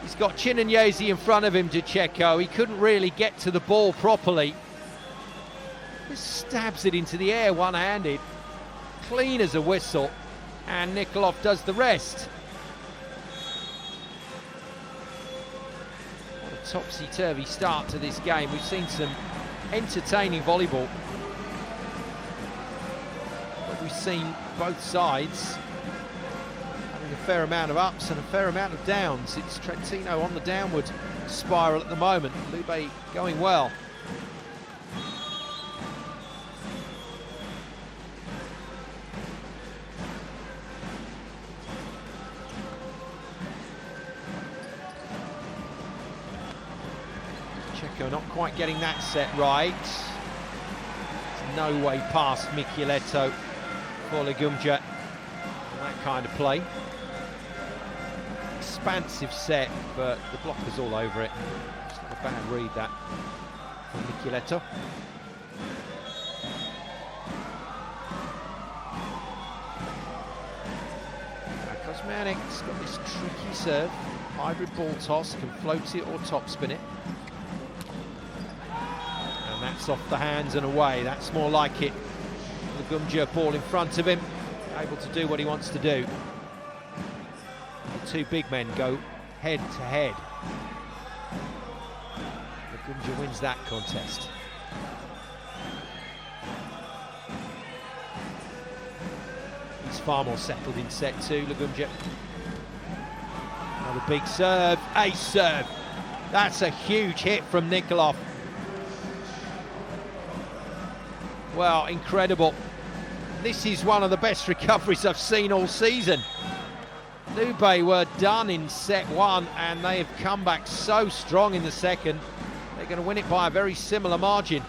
He's got Chinanyesi in front of him, Pacheco. He couldn't really get to the ball properly. Just stabs it into the air one-handed. Clean as a whistle. And Nicolov does the rest. What a topsy-turvy start to this game. We've seen some entertaining volleyball. But we've seen both sides a fair amount of ups and a fair amount of downs. It's Trentino on the downward spiral at the moment. Lube going well. Pacheco not quite getting that set right. There's no way past Michieletto for Lagumja. That kind of play. Expansive set, but the blocker's all over it. It's not a bad read, that, from Michieletto. Kuzmanik's got this tricky serve, hybrid ball toss, can float it or topspin it. And that's off the hands and away, that's more like it. Lugumgia ball in front of him, able to do what he wants to do. The two big men go head to head. Lugumgia wins that contest. He's far more settled in set two, Lugumgia. Another big serve, ace serve. That's a huge hit from Nikolov. Well, incredible. This is one of the best recoveries I've seen all season. Lube were done in set one and they have come back so strong in the second. They're going to win it by a very similar margin.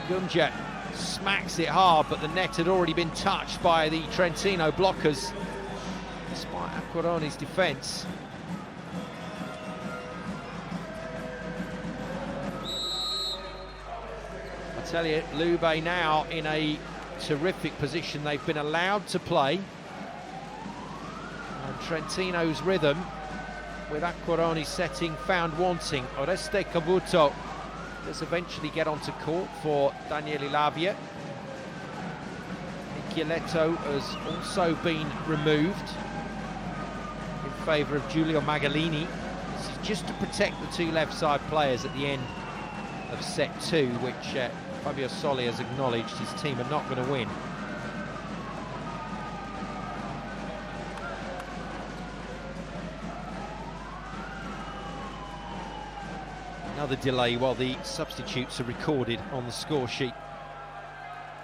Lugumgia smacks it hard, but the net had already been touched by the Trentino blockers, despite Acquaroni's defence. I tell you, Lube now in a terrific position. They've been allowed to play. And Trentino's rhythm, with Acquaroni setting found wanting. Oreste Cavuto does eventually get onto court for Daniele Lavia. Michieletto has also been removed in favour of Giulio Magalini. This is just to protect the two left side players at the end of set two, which Fabio Soli has acknowledged his team are not going to win. Another delay while the substitutes are recorded on the score sheet.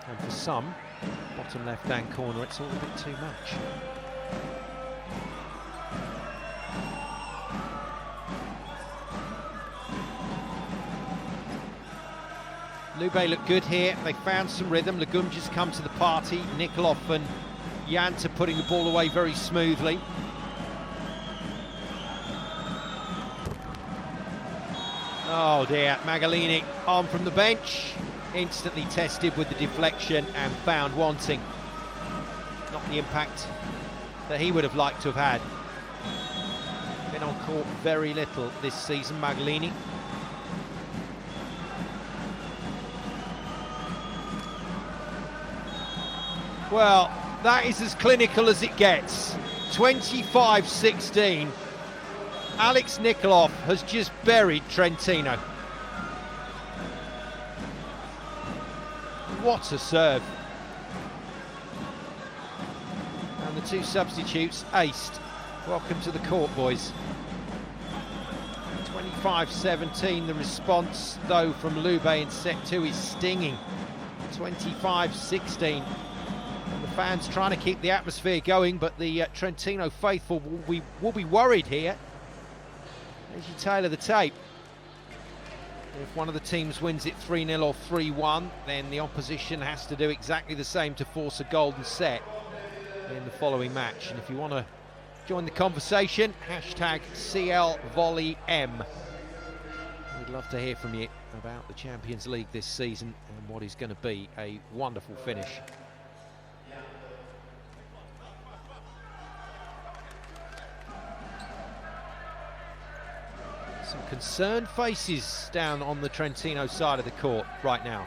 And for some, bottom left-hand corner, it's all a bit too much. Lube look good here. They found some rhythm. Lugumgia's come to the party. Nikolov and Janta putting the ball away very smoothly. Oh dear, Magalini on from the bench, instantly tested with the deflection and found wanting. Not the impact that he would have liked to have had. Been on court very little this season, Magalini. Well, that is as clinical as it gets. 25-16. Alex Nikolov has just buried Trentino. What a serve. And the two substitutes aced. Welcome to the court, boys. 25-17, the response, though, from Lube in set two is stinging. 25-16. And the fans trying to keep the atmosphere going, but the Trentino faithful will be worried here. As you tailor the tape, if one of the teams wins it 3-0 or 3-1, then the opposition has to do exactly the same to force a golden set in the following match. And if you want to join the conversation, hashtag CLVolleyM. We'd love to hear from you about the Champions League this season and what is going to be a wonderful finish. Some concerned faces down on the Trentino side of the court right now.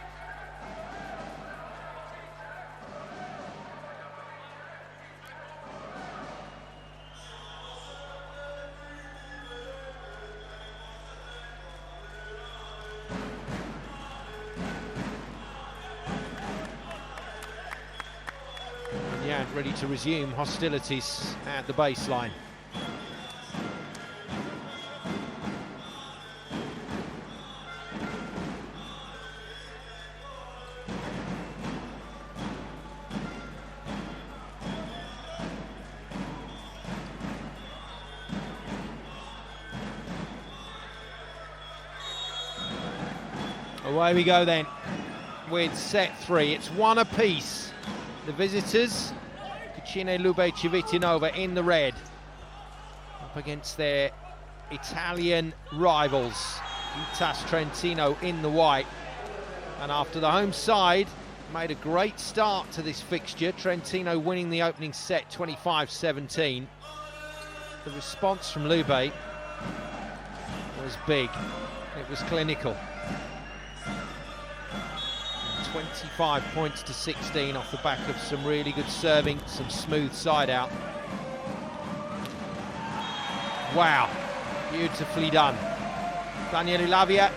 And yeah, ready to resume hostilities at the baseline. Away we go then with set three. It's one apiece. The visitors, Cucine, Lube, Civitanova in the red, up against their Italian rivals, Itas, Trentino in the white. And after the home side, made a great start to this fixture. Trentino winning the opening set 25-17. The response from Lube was big. It was clinical. 25 points to 16 off the back of some really good serving, some smooth side out. Wow, beautifully done. Daniele Lavia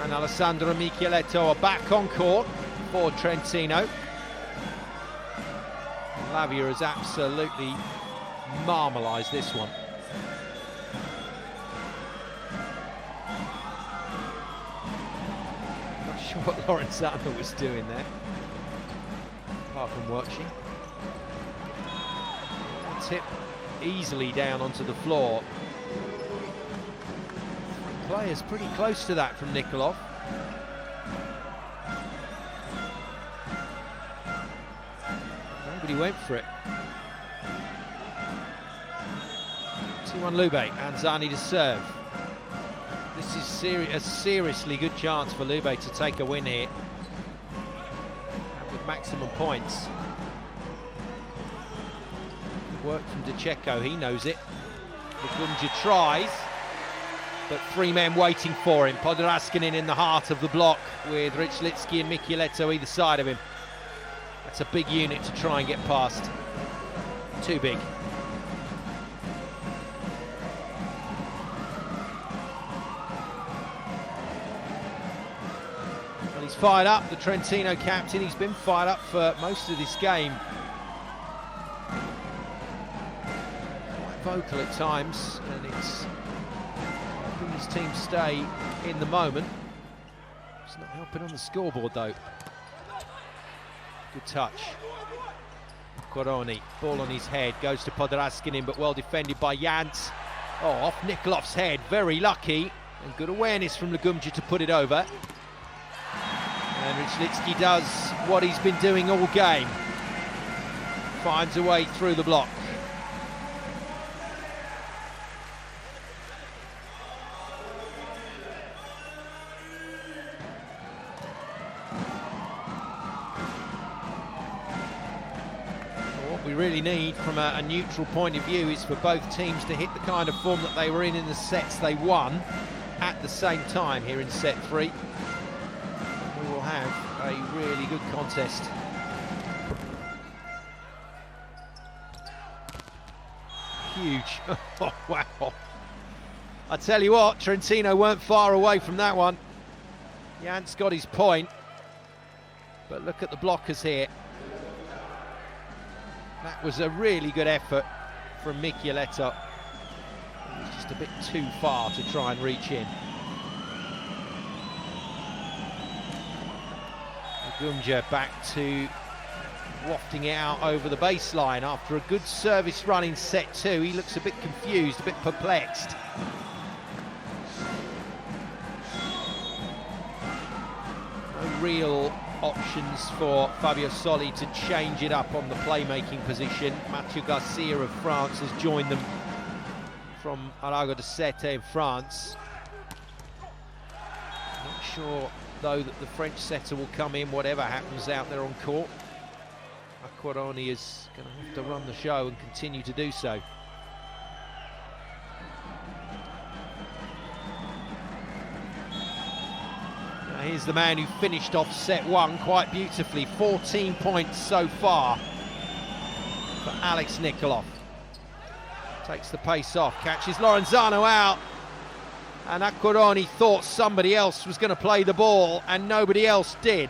and Alessandro Michieletto are back on court for Trentino. Lavia has absolutely marmalised this one. Not sure what Lorenzano was doing there, apart from watching. Tip easily down onto the floor. Players pretty close to that from Nikolov. Nobody went for it. 2-1 Lube, and Zani to serve. This is a seriously good chance for Lube to take a win here, and with maximum points. Work from DeCecco, he knows it. Lagumja tries, but three men waiting for him. Podraskinin in the heart of the block with Rychlicki and Michieletto either side of him. That's a big unit to try and get past. Too big. Well, he's fired up, the Trentino captain. He's been fired up for most of this game. Vocal at times, and it's helping his team stay in the moment. It's not helping on the scoreboard though. Good touch. Coroni, ball on his head, goes to Podraskinin, but well defended by Jans. Oh, off Nikolov's head, very lucky, and good awareness from Lagumja to put it over. And Rychlicki does what he's been doing all game. Finds a way through the block. We really need, from a neutral point of view, is for both teams to hit the kind of form that they were in the sets they won at the same time here in set 3. We will have a really good contest. Huge. Oh, wow. I tell you what, Trentino weren't far away from that one. Jans got his point, but look at the blockers here. That was a really good effort from Michieletto. It was just a bit too far to try and reach in. Lagumja back to wafting it out over the baseline after a good service run in set 2. He looks a bit confused, a bit perplexed. No real options for Fabio Soli to change it up on the playmaking position. Mathieu Garcia of France has joined them from Arago de Sete in France. Not sure though that the French setter will come in whatever happens out there on court. Acquaroni is going to have to run the show and continue to do so. Here's the man who finished off set 1 quite beautifully. 14 points so far for Alex Nikolov. Takes the pace off, catches Lorenzano out. And Acquaroni thought somebody else was going to play the ball, and nobody else did.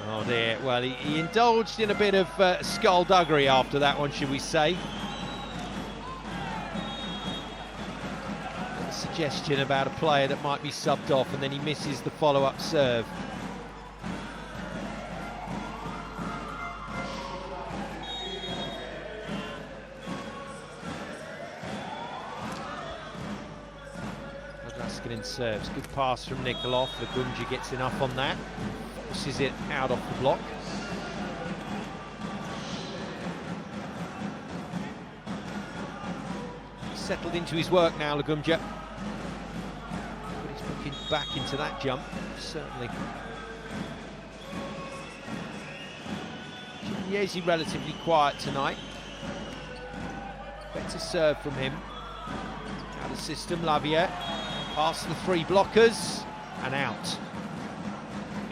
Oh dear, well he indulged in a bit of skullduggery after that one, should we say. A suggestion about a player that might be subbed off, and then he misses the follow-up serve. In serves, good pass from Nikolov. Lagumja gets enough on that, forces it out off the block. settled into his work now, Lagumja. But he's looking back into that jump, certainly. Chinyezi relatively quiet tonight. Better serve from him. Out of system, Lavia. Past the three blockers and out.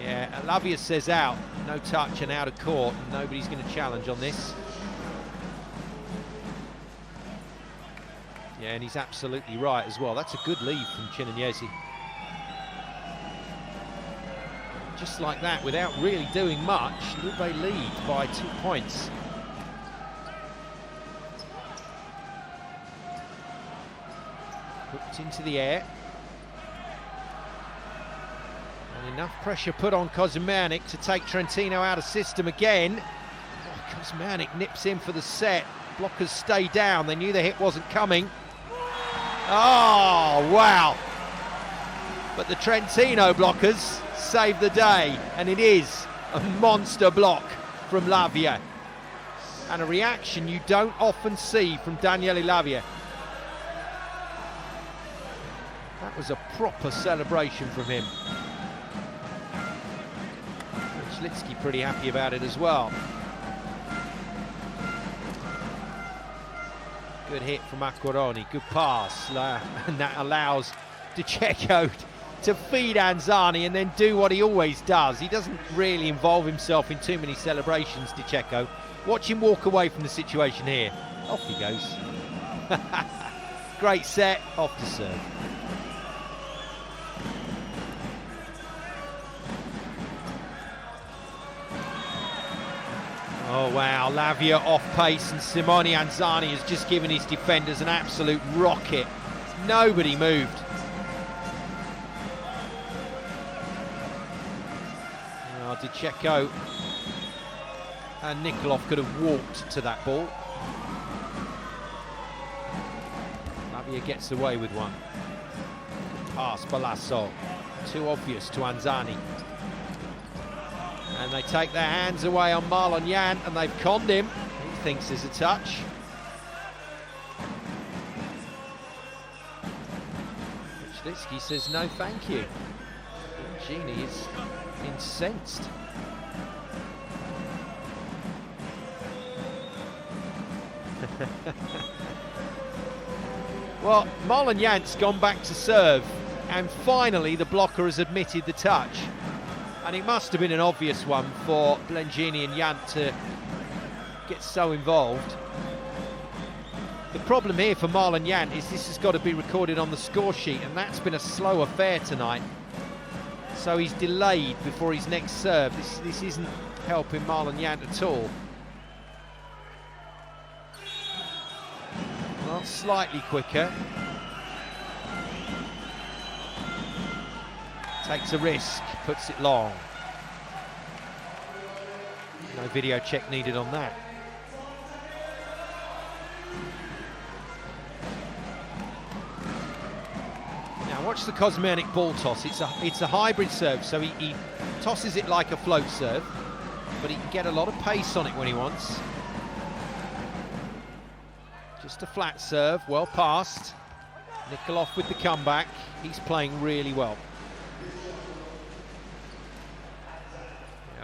Yeah, Lavia says out. No touch and out of court. And nobody's going to challenge on this. Yeah, and he's absolutely right as well. That's a good lead from Chinyezi. Just like that, without really doing much, Lube lead by 2 points. Hooked into the air. And enough pressure put on Kuzmanic to take Trentino out of system again. Oh, Kuzmanic nips in for the set. Blockers stay down. They knew the hit wasn't coming. Oh, wow. But the Trentino blockers save the day, and it is a monster block from Lavia. And a reaction you don't often see from Daniele Lavia. That was a proper celebration from him. Rychlicki pretty happy about it as well. Good hit from Acquaroni, good pass, and that allows DiCecco to feed Anzani and then do what he always does. He doesn't really involve himself in too many celebrations, DiCecco. Watch him walk away from the situation here. Off he goes. Great set, off to serve. Oh wow, Lavia off pace, and Simone Anzani has just given his defenders an absolute rocket. Nobody moved. Oh, DiCecco and Nikolov could have walked to that ball. Lavia gets away with one. Pass, Balasso. Too obvious to Anzani. And they take their hands away on Marlon Jan, and they've conned him. He thinks there's a touch. Rychlicki says no thank you. Gini is incensed. Well, Marlon Jan's gone back to serve, and finally the blocker has admitted the touch. And it must have been an obvious one for Blengini and Jant to get so involved. The problem here for Marlon Jan is this has got to be recorded on the score sheet, and that's been a slow affair tonight. So he's delayed before his next serve. This isn't helping Marlon Jan at all. Well, slightly quicker. Takes a risk, puts it long. No video check needed on that. Now watch the Kuzmanic ball toss. It's a hybrid serve, so he tosses it like a float serve, but he can get a lot of pace on it when he wants. Just a flat serve, well passed. Nikolov with the comeback. He's playing really well.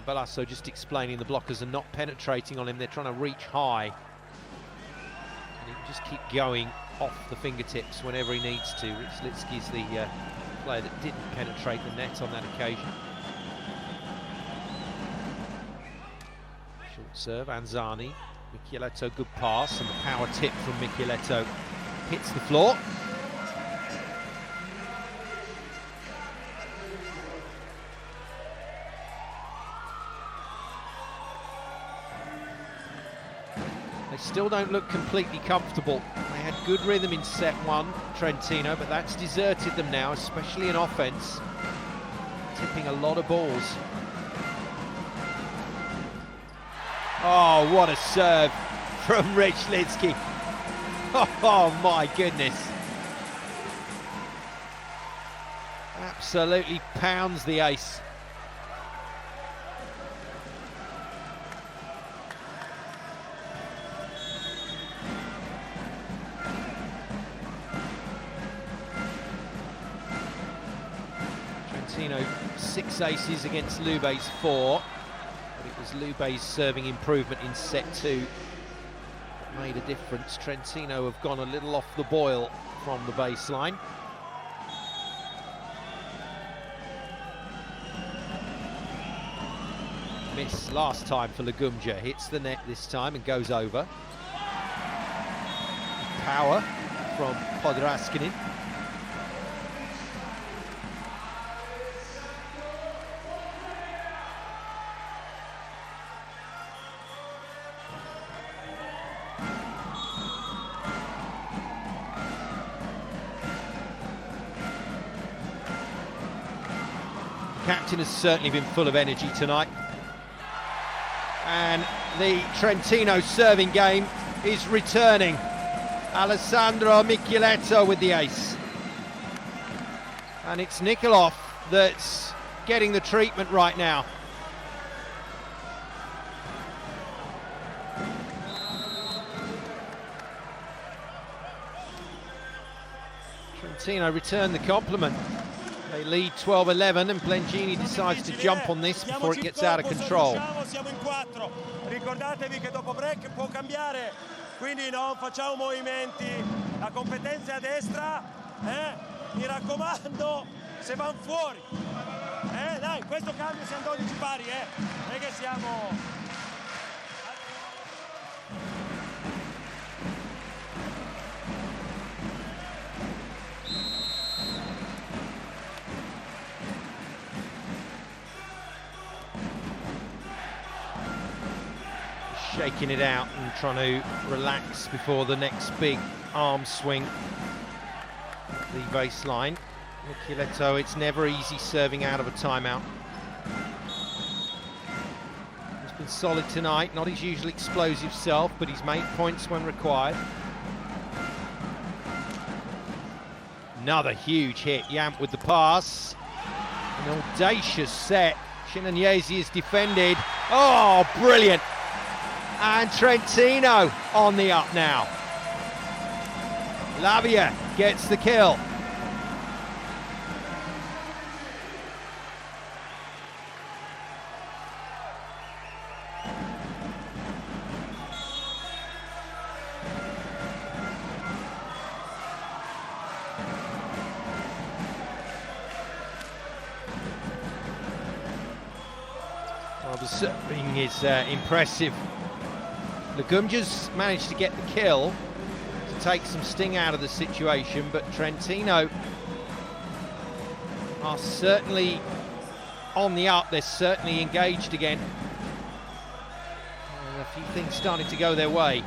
Balasso just explaining the blockers are not penetrating on him, they're trying to reach high. And he can just keep going off the fingertips whenever he needs to. Rychlicki's the player that didn't penetrate the net on that occasion. Short serve, Anzani. Michieletto, good pass, and the power tip from Michieletto hits the floor. They still don't look completely comfortable. They had good rhythm in set one, Trentino, but that's deserted them now, especially in offense. Tipping a lot of balls. Oh, what a serve from Rychlicki. Oh my goodness. Absolutely pounds the ace. Trentino 6 aces against Lube's 4. But it was Lube's serving improvement in set 2 that made a difference. Trentino have gone a little off the boil from the baseline. Miss last time for Legumja, hits the net this time and goes over. Power from Podraskinin. The captain has certainly been full of energy tonight. And the Trentino serving game is returning. Alessandro Michieletto with the ace. And it's Nikolov that's getting the treatment right now. Trentino returned the compliment. They lead 12-11 and Blengini decides to jump on this before it gets out of control. Ricordatevi che dopo break può cambiare, quindi non facciamo movimenti. La competenza è a destra, mi raccomando, se van fuori. Dai, questo cambio siamo 12 pari, non è che siamo... Shaking it out and trying to relax before the next big arm swing. The baseline. Michieletto, it's never easy serving out of a timeout. He's been solid tonight, not his usual explosive self, but he's made points when required. Another huge hit, Yamp with the pass. An audacious set. Shinanyesi is defended. Oh, brilliant! And Trentino on the up now. Lavia gets the kill. Well, the serving is impressive. Legumja's managed to get the kill to take some sting out of the situation, but Trentino are certainly on the up. They're certainly engaged again. And a few things starting to go their way.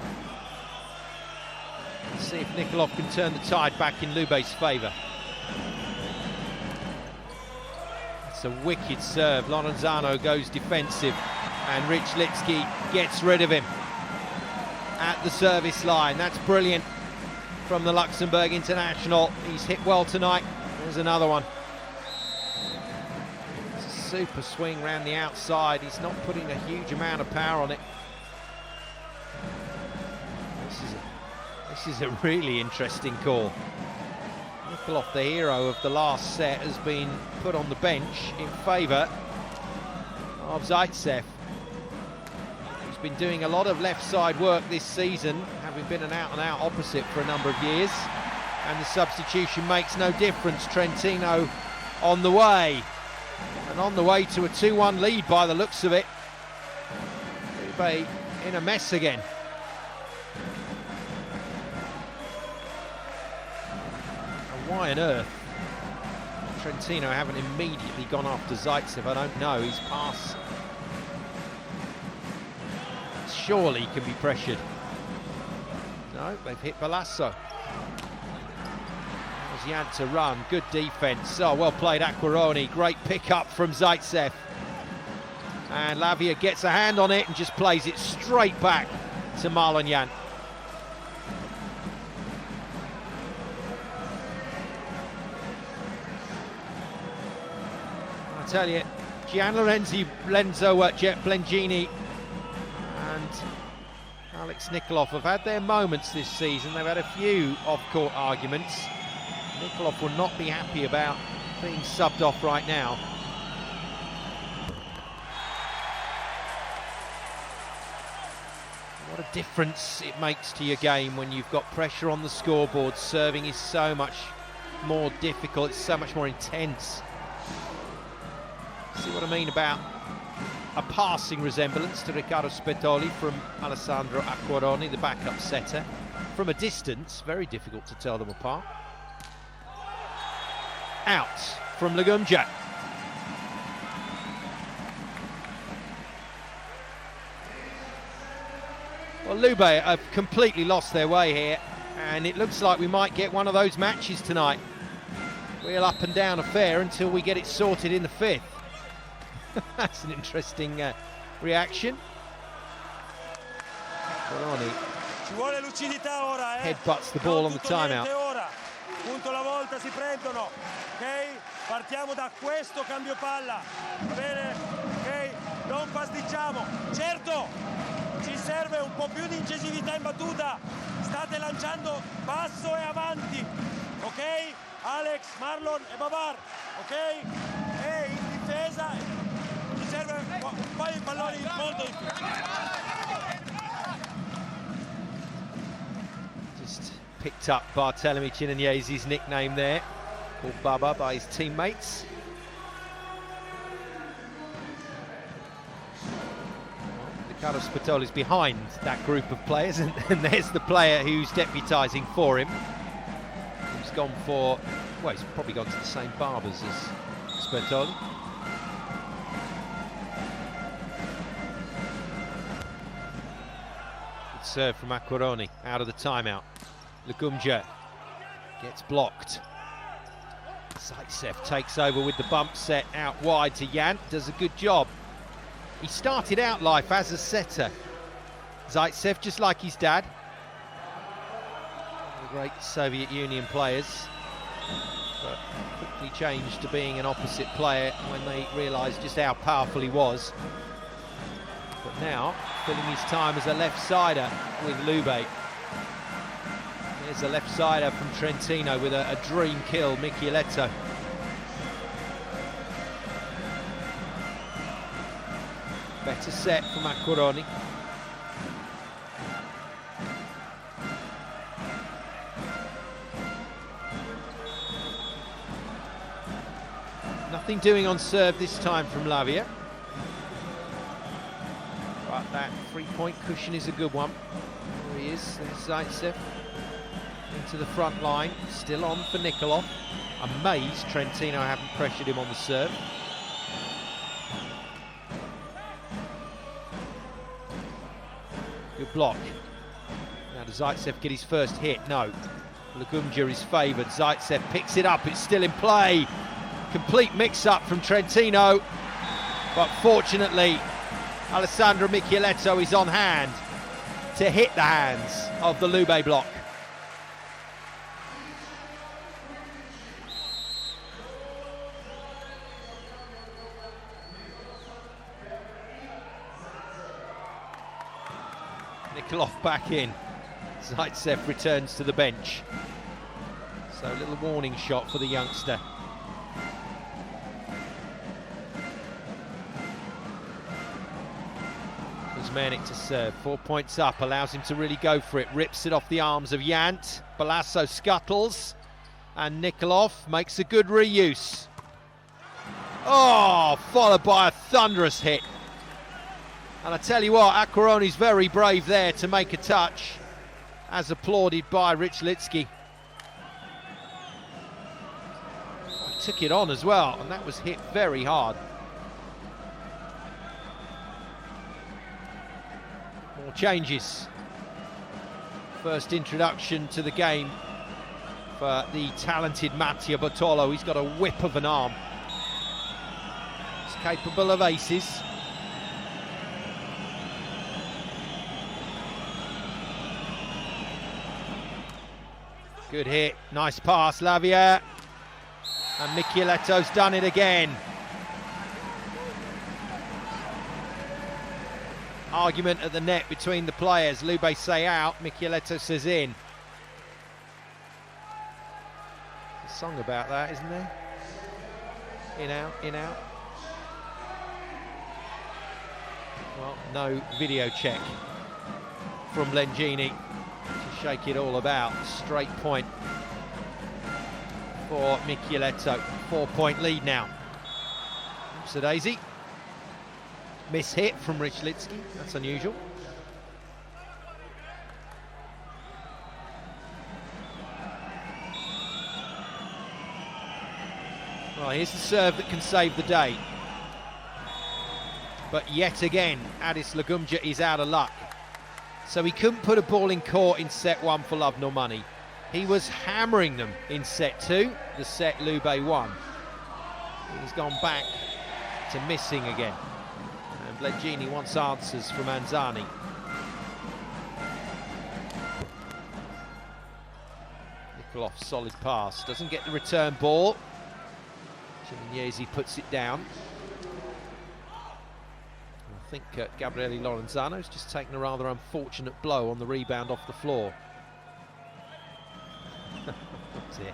Let's see if Nikolov can turn the tide back in Lube's favour. It's a wicked serve. Lorenzano goes defensive and Rychlicki gets rid of him at the service line. That's brilliant from the Luxembourg international. He's hit well tonight. There's another one. It's a super swing round the outside. He's not putting a huge amount of power on it. This is a really interesting call. Nikolov, the hero of the last set, has been put on the bench in favour of Zaitsev. Been doing a lot of left side work this season, having been an out-and-out opposite for a number of years, and the substitution makes no difference. Trentino on the way, and on the way to a 2-1 lead by the looks of it. Lube in a mess again. And why on earth Trentino haven't immediately gone after Zaitsev, I don't know. His pass surely can be pressured. No, they've hit Balasso. As he had to run, good defence. Oh, well played Acquaroni. Great pick up from Zaitsev. And Lavia gets a hand on it and just plays it straight back to Marlon. I tell you, Gianlorenzo Blengini and Alex Nikolov have had their moments this season. They've had a few off-court arguments. Nikolov will not be happy about being subbed off right now. What a difference it makes to your game when you've got pressure on the scoreboard. Serving is so much more difficult, it's so much more intense. See what I mean about a passing resemblance to Riccardo Spettoli from Alessandro Acquaroni, the backup setter. From a distance, very difficult to tell them apart. Out from Lugumja. Well, Lube have completely lost their way here, and it looks like we might get one of those matches tonight. Real up and down affair until we get it sorted in the fifth. That's an interesting reaction. Coroni Ci vuole lucidità ora, headbutts the ball on the timeout. Punto alla volta si prendono, ok? Partiamo da questo cambio palla, bene, ok? Non pasticciamo, certo, ci serve un po' più di incisività in battuta, state lanciando basso e avanti, ok? Alex, Marlon e Babar, ok? E in difesa ci serve poi i palloni molto di più. Just picked up Bartolomé Chinagnese's nickname there, called Baba by his teammates. Riccardo Spettoli's behind that group of players, and there's the player who's deputising for him. He's gone for, well, he's probably gone to the same barbers as Spettoli. Good serve from Acquaroni out of the timeout. Lugumja gets blocked. Zaitsev takes over with the bump set out wide to Jan, does a good job. He started out life as a setter. Zaitsev, just like his dad. The great Soviet Union players, but quickly changed to being an opposite player when they realised just how powerful he was. But now, filling his time as a left-sider with Lube. There's a left-sider from Trentino with a dream kill, Michieletto. Better set from Acquaroni. Nothing doing on serve this time from Lavia. But that three-point cushion is a good one. There he is, there's Zaitsev. Into the front line, still on for Nikolov. Amazed Trentino haven't pressured him on the serve. Good block. Now does Zaitsev get his first hit? No. Lugumja is favoured. Zaitsev picks it up, it's still in play. Complete mix-up from Trentino. But fortunately, Alessandro Michieletto is on hand to hit the hands of the Lube block. Nikolov back in. Zaitsev returns to the bench. So a little warning shot for the youngster. Kuzmanik to serve. 4 points up, allows him to really go for it. Rips it off the arms of Yant. Balasso scuttles. And Nikolov makes a good reuse. Oh, followed by a thunderous hit. And I tell you what, Acquaroni's very brave there to make a touch, as applauded by Rychlicki. He took it on as well, and that was hit very hard. More changes. First introduction to the game for the talented Mattia Bottolo. He's got a whip of an arm. He's capable of aces. Good hit, nice pass, Lavia. And Michieletto's done it again. Argument at the net between the players. Lube say out, Michieletto says in. There's a song about that, isn't there? In, out, in, out. Well, no video check from Lengini to shake it all about. Straight point for Michieletto. 4-point lead now. Oops, a daisy. Miss hit from Rychlicki. That's unusual. Well, here's the serve that can save the day. But yet again, Adis Lagumja is out of luck. So he couldn't put a ball in court in set 1 for love nor money. He was hammering them in set 2, the set Lube won. He's gone back to missing again. And Lengini wants answers from Anzani. Nikolov, solid pass, doesn't get the return ball. Cimignesi puts it down. I think Gabriele Lorenzano's just taken a rather unfortunate blow on the rebound off the floor. That's it.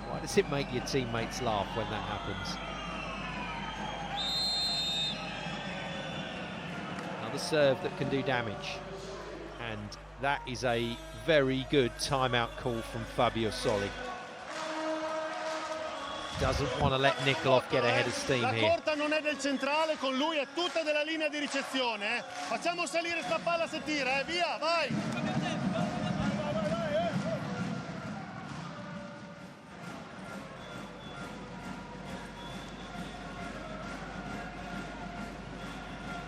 Why does it make your teammates laugh when that happens? Another serve that can do damage. And that is a very good timeout call from Fabio Soli. Doesn't want to let Nikolov get ahead of steam here. La corta non è del centrale, con lui è tutta della linea di ricezione. Facciamo salire sta palla se tira, via, vai!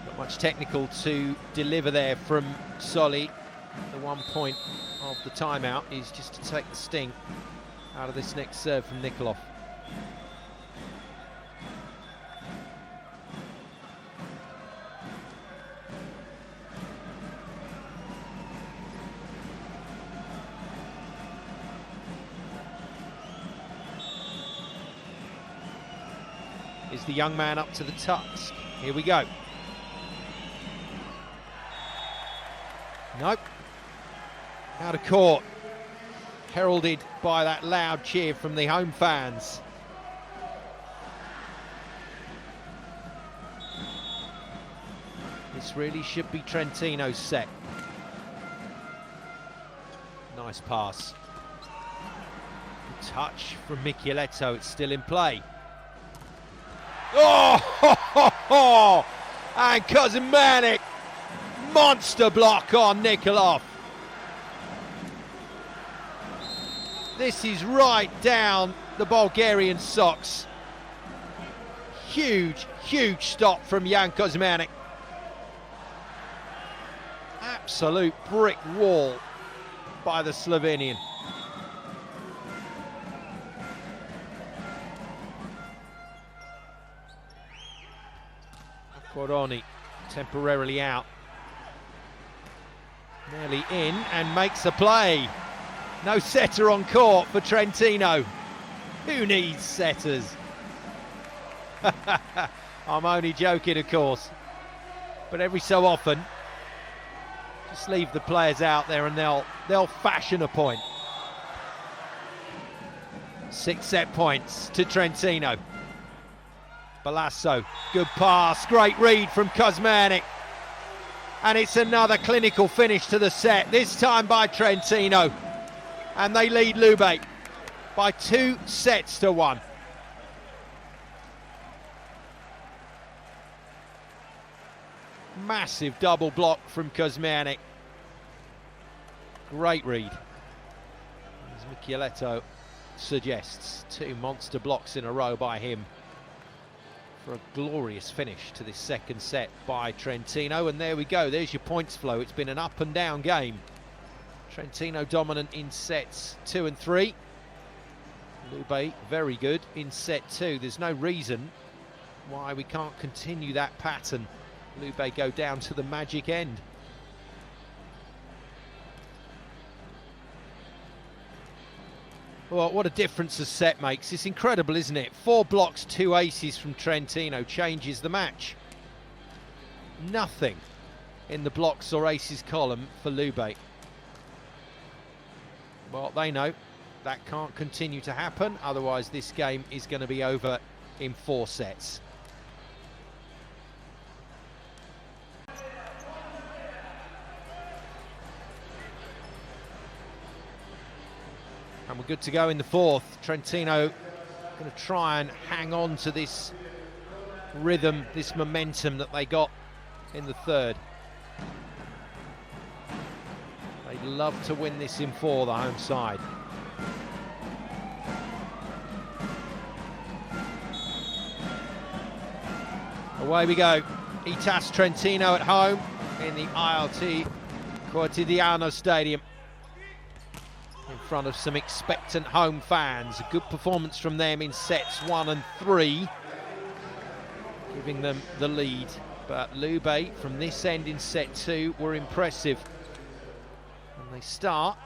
Not much technical to deliver there from Soli. The 1 point of the timeout is just to take the sting out of this next serve from Nikolov. Is the young man up to the task? Here we go. Nope. Out of court. Heralded by that loud cheer from the home fans. This really should be Trentino's set. Nice pass. Good touch from Michieletto. It's still in play. Oh, ho, ho, ho. And Kuzmanic, monster block on Nikolov. This is right down the Bulgarian socks. Huge, huge stop from Jan Kuzmanic. Absolute brick wall by the Slovenian. Coroni temporarily out. Nearly in and makes a play. No setter on court for Trentino. Who needs setters? I'm only joking, of course. But every so often, just leave the players out there and they'll fashion a point. 6 set points to Trentino. Balasso, good pass, great read from Kuzmanic. And it's another clinical finish to the set, this time by Trentino. And they lead Lube by 2 sets to 1. Massive double block from Kuzmanic. Great read. As Michieletto suggests, 2 monster blocks in a row by him for a glorious finish to this second set by Trentino. And there we go, there's your points flow. It's been an up and down game. Trentino dominant in sets 2 and 3. Lube very good in set 2. There's no reason why we can't continue that pattern. Lube go down to the magic end. Well, what a difference a set makes. It's incredible, isn't it? 4 blocks, 2 aces from Trentino changes the match. Nothing in the blocks or aces column for Lube. Well, they know that can't continue to happen, otherwise this game is going to be over in 4 sets. And we're good to go in the 4th. Trentino going to try and hang on to this rhythm, this momentum that they got in the 3rd. They'd love to win this in 4, the home side. Away we go. Itas Trentino at home in the ILT Quotidiano Stadium, in front of some expectant home fans. A good performance from them in sets 1 and 3, giving them the lead. But Lube from this end in set 2 were impressive. And they start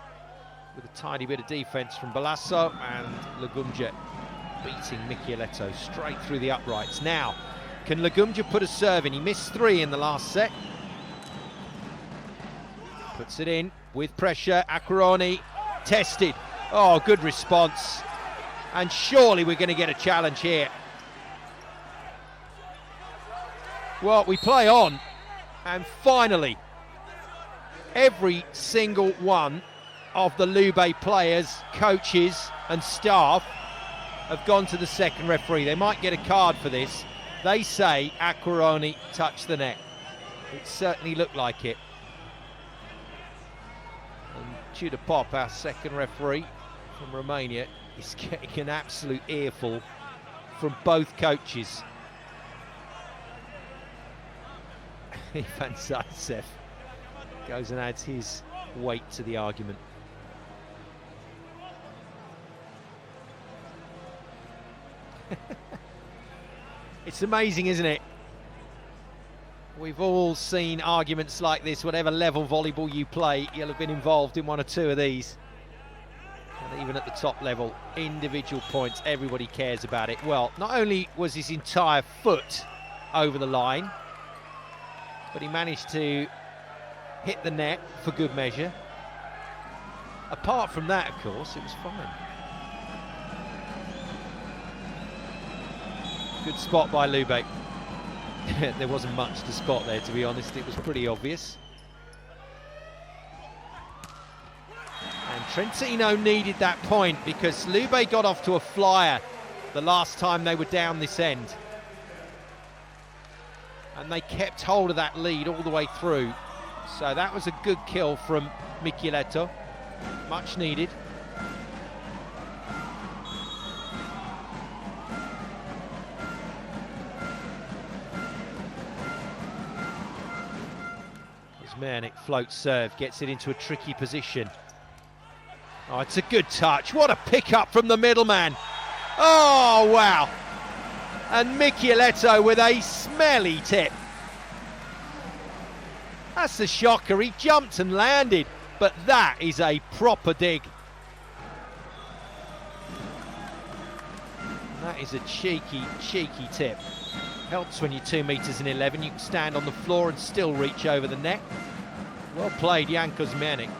with a tiny bit of defence from Balasso, and Lugumja beating Michieletto straight through the uprights. Now, can Lugumja put a serve in? He missed 3 in the last set. Puts it in with pressure. Acquaroni tested. Oh, good response. And surely we're going to get a challenge here. Well, we play on, and finally, every single one of the Lube players, coaches and staff have gone to the second referee. They might get a card for this. They say Acquaroni touched the net. It certainly looked like it. And Tudor Pop, our second referee from Romania, is getting an absolute earful from both coaches. Ivan Zaitsev goes and adds his weight to the argument. It's amazing, isn't it? We've all seen arguments like this. Whatever level volleyball you play, you'll have been involved in 1 or 2 of these. And even at the top level, individual points, everybody cares about it. Well, not only was his entire foot over the line, but he managed to hit the net for good measure. Apart from that, of course, it was fine. Good spot by Lube. There wasn't much to spot there, to be honest. It was pretty obvious. And Trentino needed that point because Lube got off to a flyer the last time they were down this end. And they kept hold of that lead all the way through. So that was a good kill from Michieletto. Much needed. Kuzmernik floats serve, gets it into a tricky position. Oh, it's a good touch. What a pick-up from the middleman. Oh, wow. And Michieletto with a smelly tip. That's the shocker. He jumped and landed, but that is a proper dig. That is a cheeky, cheeky tip. Helps when you're 2 meters and 11. You can stand on the floor and still reach over the net. Well played, Jan Kuzmernik.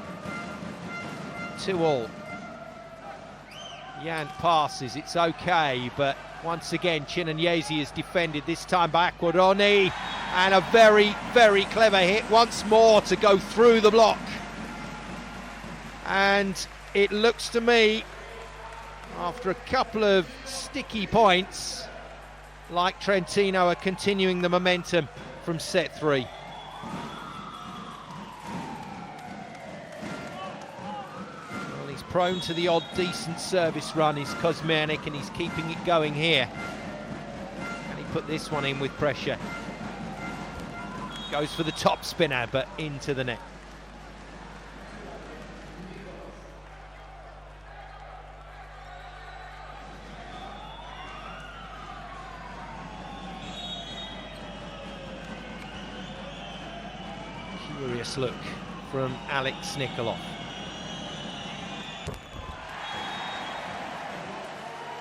2-all. Jan passes, it's okay, but once again, Chinanyesi is defended, this time by Acquaroni, and a very, very clever hit once more to go through the block. And it looks to me, after a couple of sticky points, like Trentino are continuing the momentum from set 3. Well, he's prone to the odd decent service run, is Kuzmernik, and he's keeping it going here. And he put this one in with pressure. Goes for the top spinner, but into the net. Curious look from Alex Nikolov.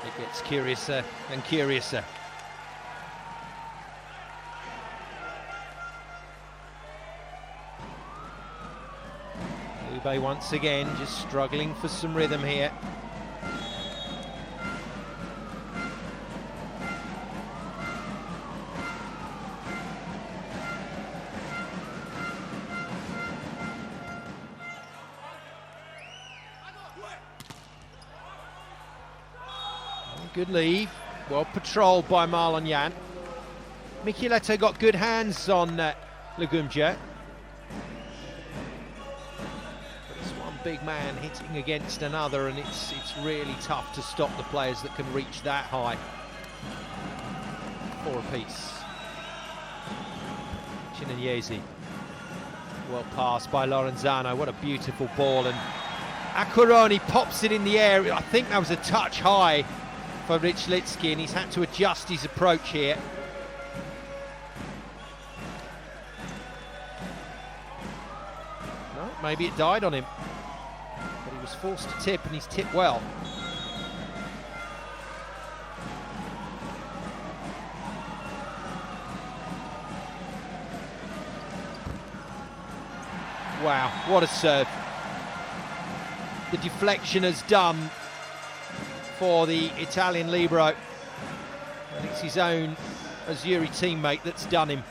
It gets curiouser and curiouser. Lube once again just struggling for some rhythm here. Good leave. Well patrolled by Marlon Jan. Michieletto got good hands on Lugumja. But it's one big man hitting against another, and it's really tough to stop the players that can reach that high. 4 apiece. Chinanyesi. Well passed by Lorenzano. What a beautiful ball. And Acquaroni pops it in the air. I think that was a touch high for Rychlicki, and he's had to adjust his approach here. No, maybe it died on him. But he was forced to tip, and he's tipped well. Wow, what a serve. The deflection has done for the Italian libero. And it's his own Azzurri teammate that's done him.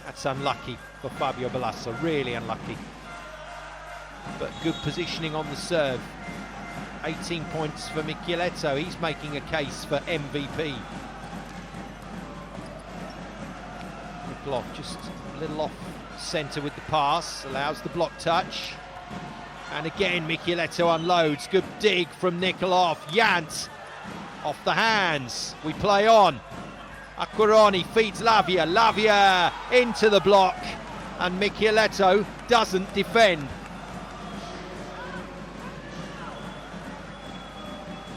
That's unlucky for Fabio Balasso, really unlucky. But good positioning on the serve. 18 points for Michieletto. He's making a case for MVP. Nikolov just a little off centre with the pass, allows the block touch. And again, Michieletto unloads. Good dig from Nikolov. Jans off the hands. We play on. Acquaroni feeds Lavia. Lavia into the block. And Michieletto doesn't defend.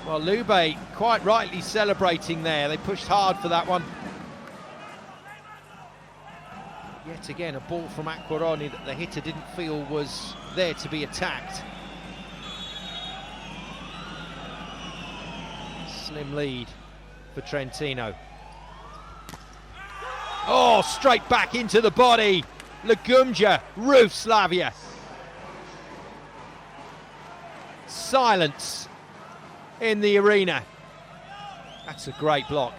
Well, Lube quite rightly celebrating there. They pushed hard for that one. Yet again, a ball from Acquaroni that the hitter didn't feel was there to be attacked. Slim lead for Trentino. Oh, straight back into the body. Lugumja roofs Lavia. Silence in the arena. That's a great block.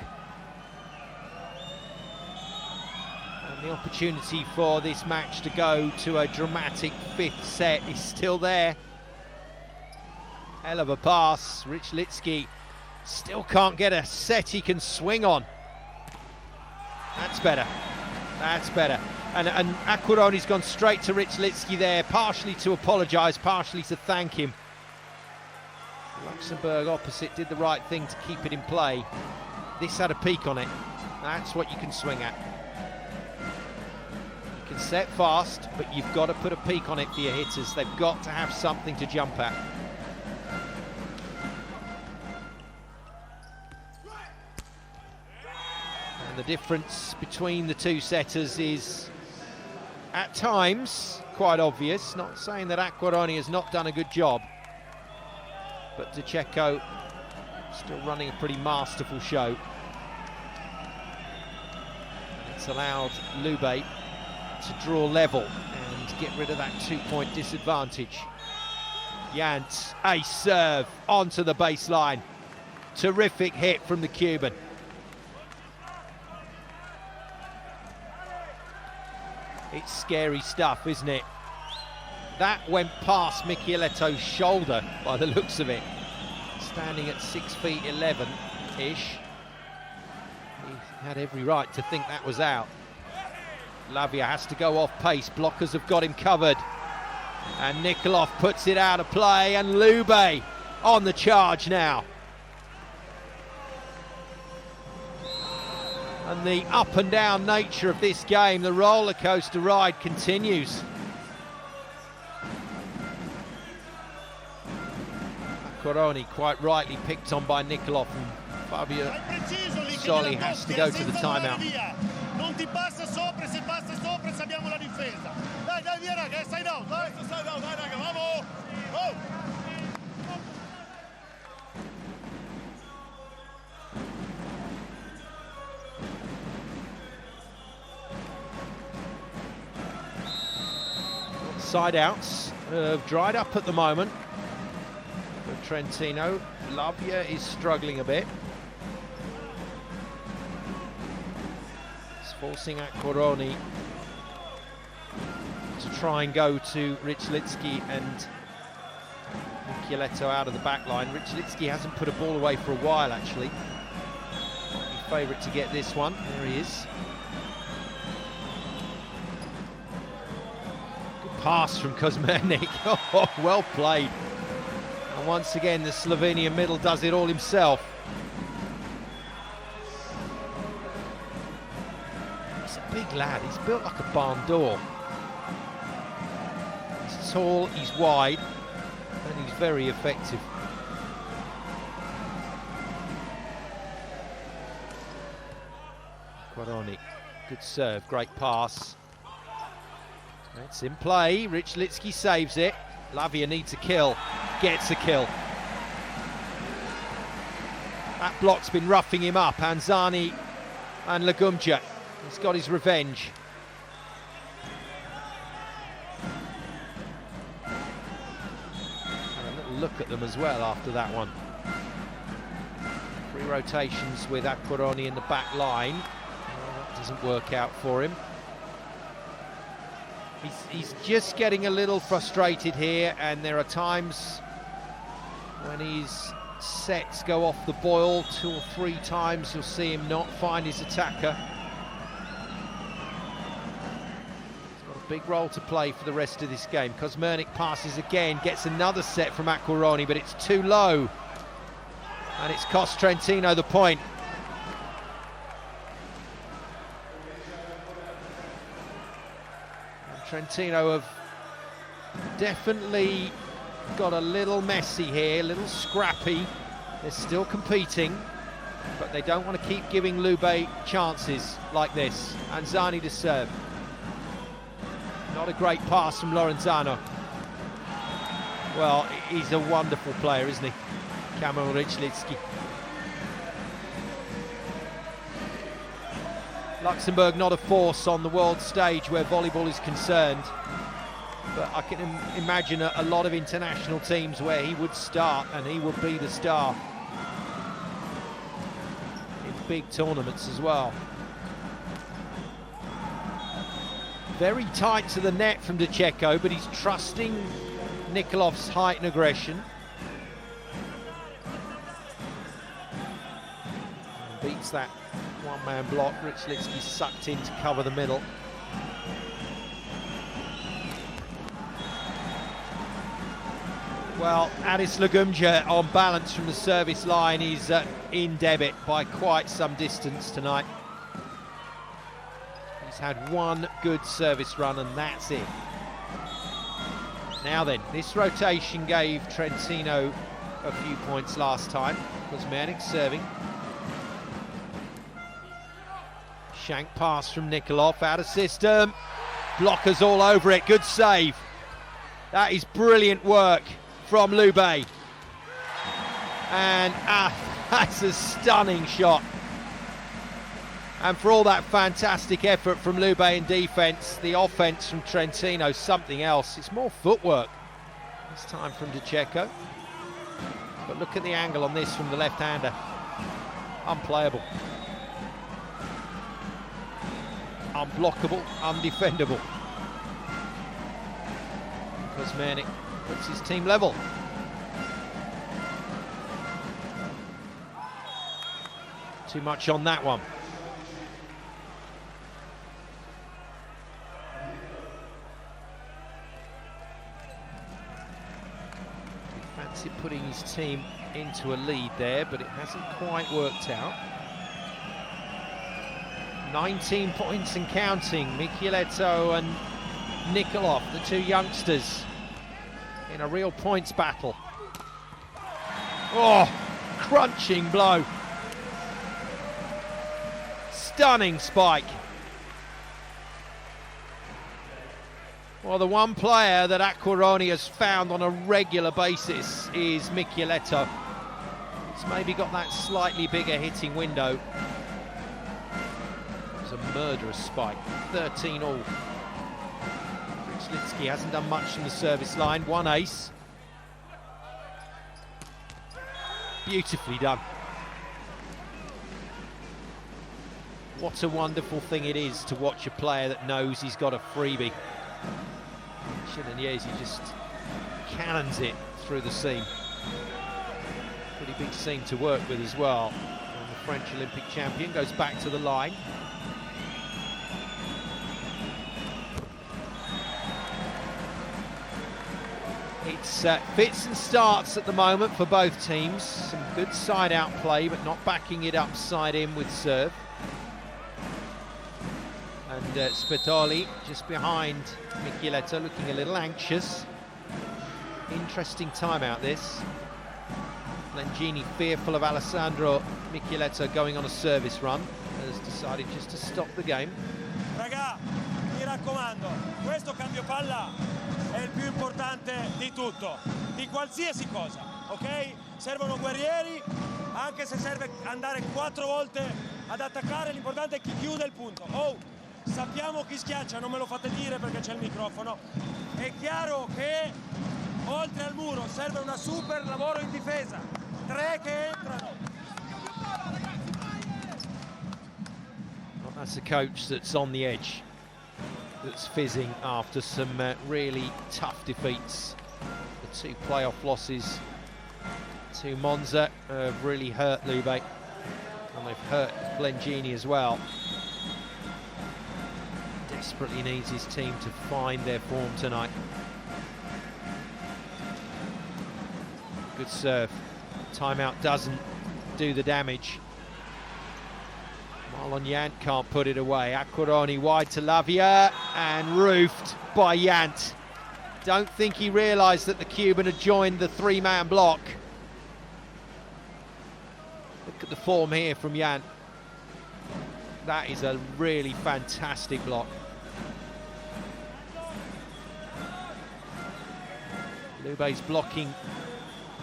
The opportunity for this match to go to a dramatic 5th set is still there. Hell of a pass. Rychlicki still can't get a set he can swing on. That's better. That's better. And Acquaroni's gone straight to Rychlicki there, partially to apologise, partially to thank him. Luxembourg opposite did the right thing to keep it in play. This had a peak on it. That's what you can swing at. Can set fast, but you've got to put a peak on it for your hitters. They've got to have something to jump at. And the difference between the two setters is at times quite obvious. Not saying that Acquaroni has not done a good job, but DeCecco still running a pretty masterful show. And it's allowed Lube to draw level and get rid of that 2-point disadvantage. Jans, ace serve onto the baseline. Terrific hit from the Cuban. It's scary stuff, isn't it? That went past Michieletto's shoulder by the looks of it. Standing at 6 feet 11-ish. He had every right to think that was out. Lavia has to go off pace. Blockers have got him covered. And Nikolov puts it out of play, and Lube on the charge now. And the up and down nature of this game, the roller coaster ride continues. Acquaroni quite rightly picked on by Nikolov, and Fabio Soli has to go to the timeout. Non ti passa sopra, se passa sopra abbiamo la difesa. Dai, dai, via raga, side out, dai. Side out, dai raga, vamos. Oh. Side outs have dried up at the moment for Trentino. Lavia is struggling a bit. Forcing Acquaroni to try and go to Rychlicki and Michieletto out of the back line. Rychlicki hasn't put a ball away for a while, actually. Favourite to get this one. There he is. Good pass from Kuzmernik. Oh, well played. And once again, the Slovenian middle does it all himself. He's a big lad. He's built like a barn door. He's tall, he's wide, and he's very effective. Quoroni, good serve, great pass. It's in play, Rychlicki saves it. Lavia needs a kill, gets a kill. That block's been roughing him up, Anzani and Lagumja. He's got his revenge. And a little look at them as well after that one. 3 rotations with Aquaroni in the back line. That doesn't work out for him. He's just getting a little frustrated here, and there are times when his sets go off the boil 2 or 3 times. You'll see him not find his attacker. He's got a big role to play for the rest of this game. Kuzmernik passes again, gets another set from Aquaroni, but it's too low. And it's cost Trentino the point. Trentino have definitely got a little messy here, a little scrappy. They're still competing, but they don't want to keep giving Lube chances like this. Anzani to serve. Not a great pass from Lorenzano. Well, he's a wonderful player, isn't he? Kamil Rychlicki. Luxembourg not a force on the world stage where volleyball is concerned, but I can imagine a lot of international teams where he would start and he would be the star in big tournaments as well. Very tight to the net from Decheko, but he's trusting Nikolov's height and aggression. And beats that one-man block. Rychlicki sucked in to cover the middle. Well, Addis Lagumja on balance from the service line. He's in debit by quite some distance tonight. He's had 1 good service run and that's it. Now then, this rotation gave Trentino a few points last time. Kuzmernik serving. Shank pass from Nikolov, out of system. Blockers all over it, good save. That is brilliant work from Lube. And that's a stunning shot. And for all that fantastic effort from Lube in defence, the offence from Trentino, something else. It's more footwork. This time from Decheko. But look at the angle on this from the left-hander. Unplayable. Unblockable, undefendable. Kuzmernik puts his team level. Too much on that one. He fancied putting his team into a lead there, but it hasn't quite worked out. 19 points and counting. Michieletto and Nikolov, the 2 youngsters, in a real points battle. Oh, crunching blow. Stunning spike. Well, the one player that Aquaroni has found on a regular basis is Michieletto. He's maybe got that slightly bigger hitting window. A murderous spike, 13 all. Rychlicki hasn't done much from the service line, 1 ace. Beautifully done. What a wonderful thing it is to watch a player that knows he's got a freebie. Chilaniesi just cannons it through the seam. Pretty big seam to work with as well. And the French Olympic champion goes back to the line. It's fits and starts at the moment for both teams. Some good side-out play, but not backing it up side-in with serve. And Spitoli just behind Michieletto, looking a little anxious. Interesting timeout this. Blengini, fearful of Alessandro Michieletto going on a service run, has decided just to stop the game. Raga, mi raccomando, questo cambio palla è il più importante di tutto, di qualsiasi cosa, ok? Servono guerrieri, anche se serve andare 4 volte ad attaccare, l'importante è chi chiude il punto. Oh, sappiamo chi schiaccia, non me lo fate dire perché c'è il microfono. È chiaro che oltre al muro serve una super lavoro in difesa, 3 che entrano. Well, that's a coach that's on the edge, that's fizzing after some really tough defeats. The 2 playoff losses to Monza have really hurt Lube, and they've hurt Blengini as well. Desperately needs his team to find their form tonight. Good serve. Timeout doesn't do the damage. Marlon Yant can't put it away. Acquaroni wide to Lavia and roofed by Yant. Don't think he realised that the Cuban had joined the 3-man block. Look at the form here from Yant. That is a really fantastic block. Lube's blocking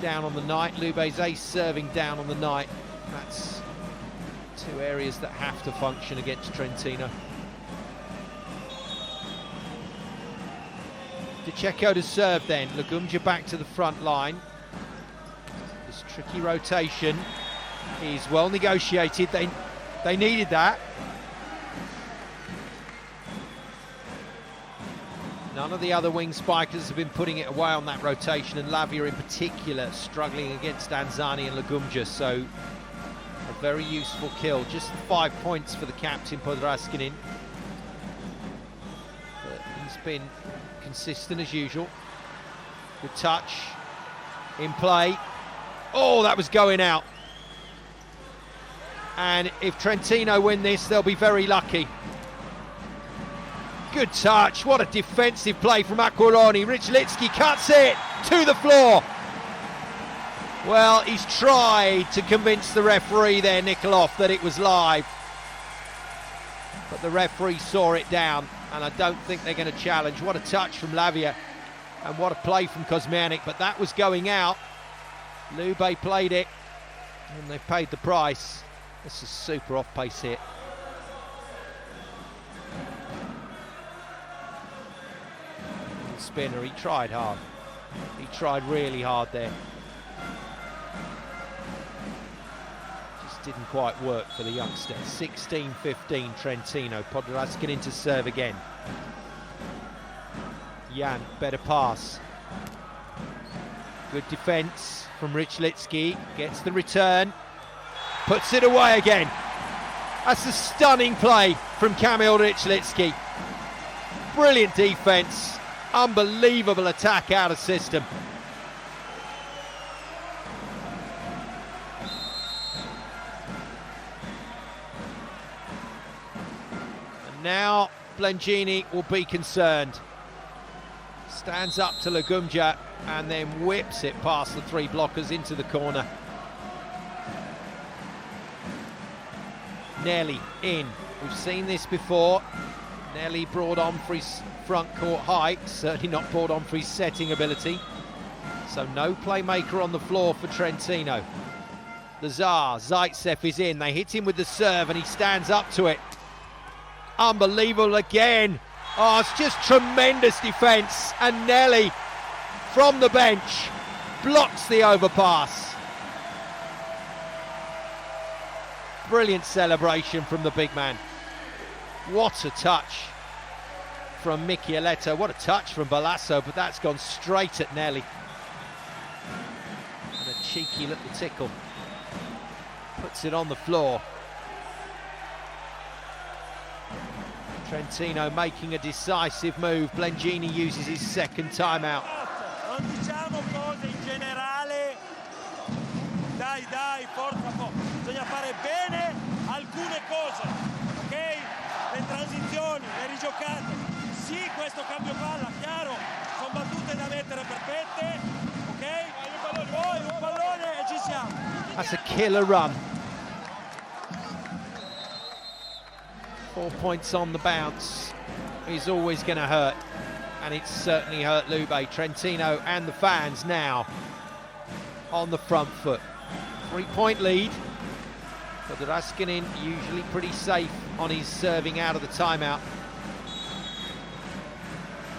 down on the night. Lube's ace serving down on the night. That's 2 areas that have to function against Trentino. DeCecco to serve then. Lagumja back to the front line. This tricky rotation is well negotiated. They needed that. None of the other wing spikers have been putting it away on that rotation, and Lavia in particular struggling against Anzani and Lagumja, so a very useful kill. Just 5 points for the captain, Podraskinin. But he's been consistent as usual. Good touch, in play. Oh, that was going out. And if Trentino win this, they'll be very lucky. Good touch, what a defensive play from Acquaroni. Rychlicki cuts it to the floor. Well, he's tried to convince the referee there, Nikolov, that it was live. But the referee saw it down, and I don't think they're going to challenge. What a touch from Lavia, and what a play from Kuzmianik, but that was going out. Lube played it, and they paid the price. This is super off-pace hit. Spinner, he tried hard. He tried really hard there. Just didn't quite work for the youngster. 16-15 Trentino. Podraskinin to serve again. Jan, better pass. Good defence from Rychlicki. Gets the return. Puts it away again. That's a stunning play from Kamil Rychlicki. Brilliant defence. Unbelievable attack out of system. And now Blengini will be concerned. Stands up to Lagumja and then whips it past the 3 blockers into the corner. Nelly in. We've seen this before. Nelly brought on for his front court height, certainly not brought on for his setting ability. So no playmaker on the floor for Trentino. Lazar, Zaitsev is in. They hit him with the serve and he stands up to it. Unbelievable again. Oh, it's just tremendous defence. And Nelly, from the bench, blocks the overpass. Brilliant celebration from the big man. What a touch from Michieletto. What a touch from Balasso, but that's gone straight at Nelly. And a cheeky little tickle. Puts it on the floor. Trentino making a decisive move. Blengini uses his second timeout. Non diciamo cose in generale. Dai, forza, bisogna fare bene alcune cose, ok? Le transizioni, le rigiocate. Sì, questo cambio palla, chiaro, sono battute da mettere perfette, ok? Poi un pallone e ci siamo. That's a killer run. 4 points on the bounce is always going to hurt, and it's certainly hurt Lube. Trentino and the fans now on the front foot. 3-point lead, but Raskinen usually pretty safe on his serving out of the timeout.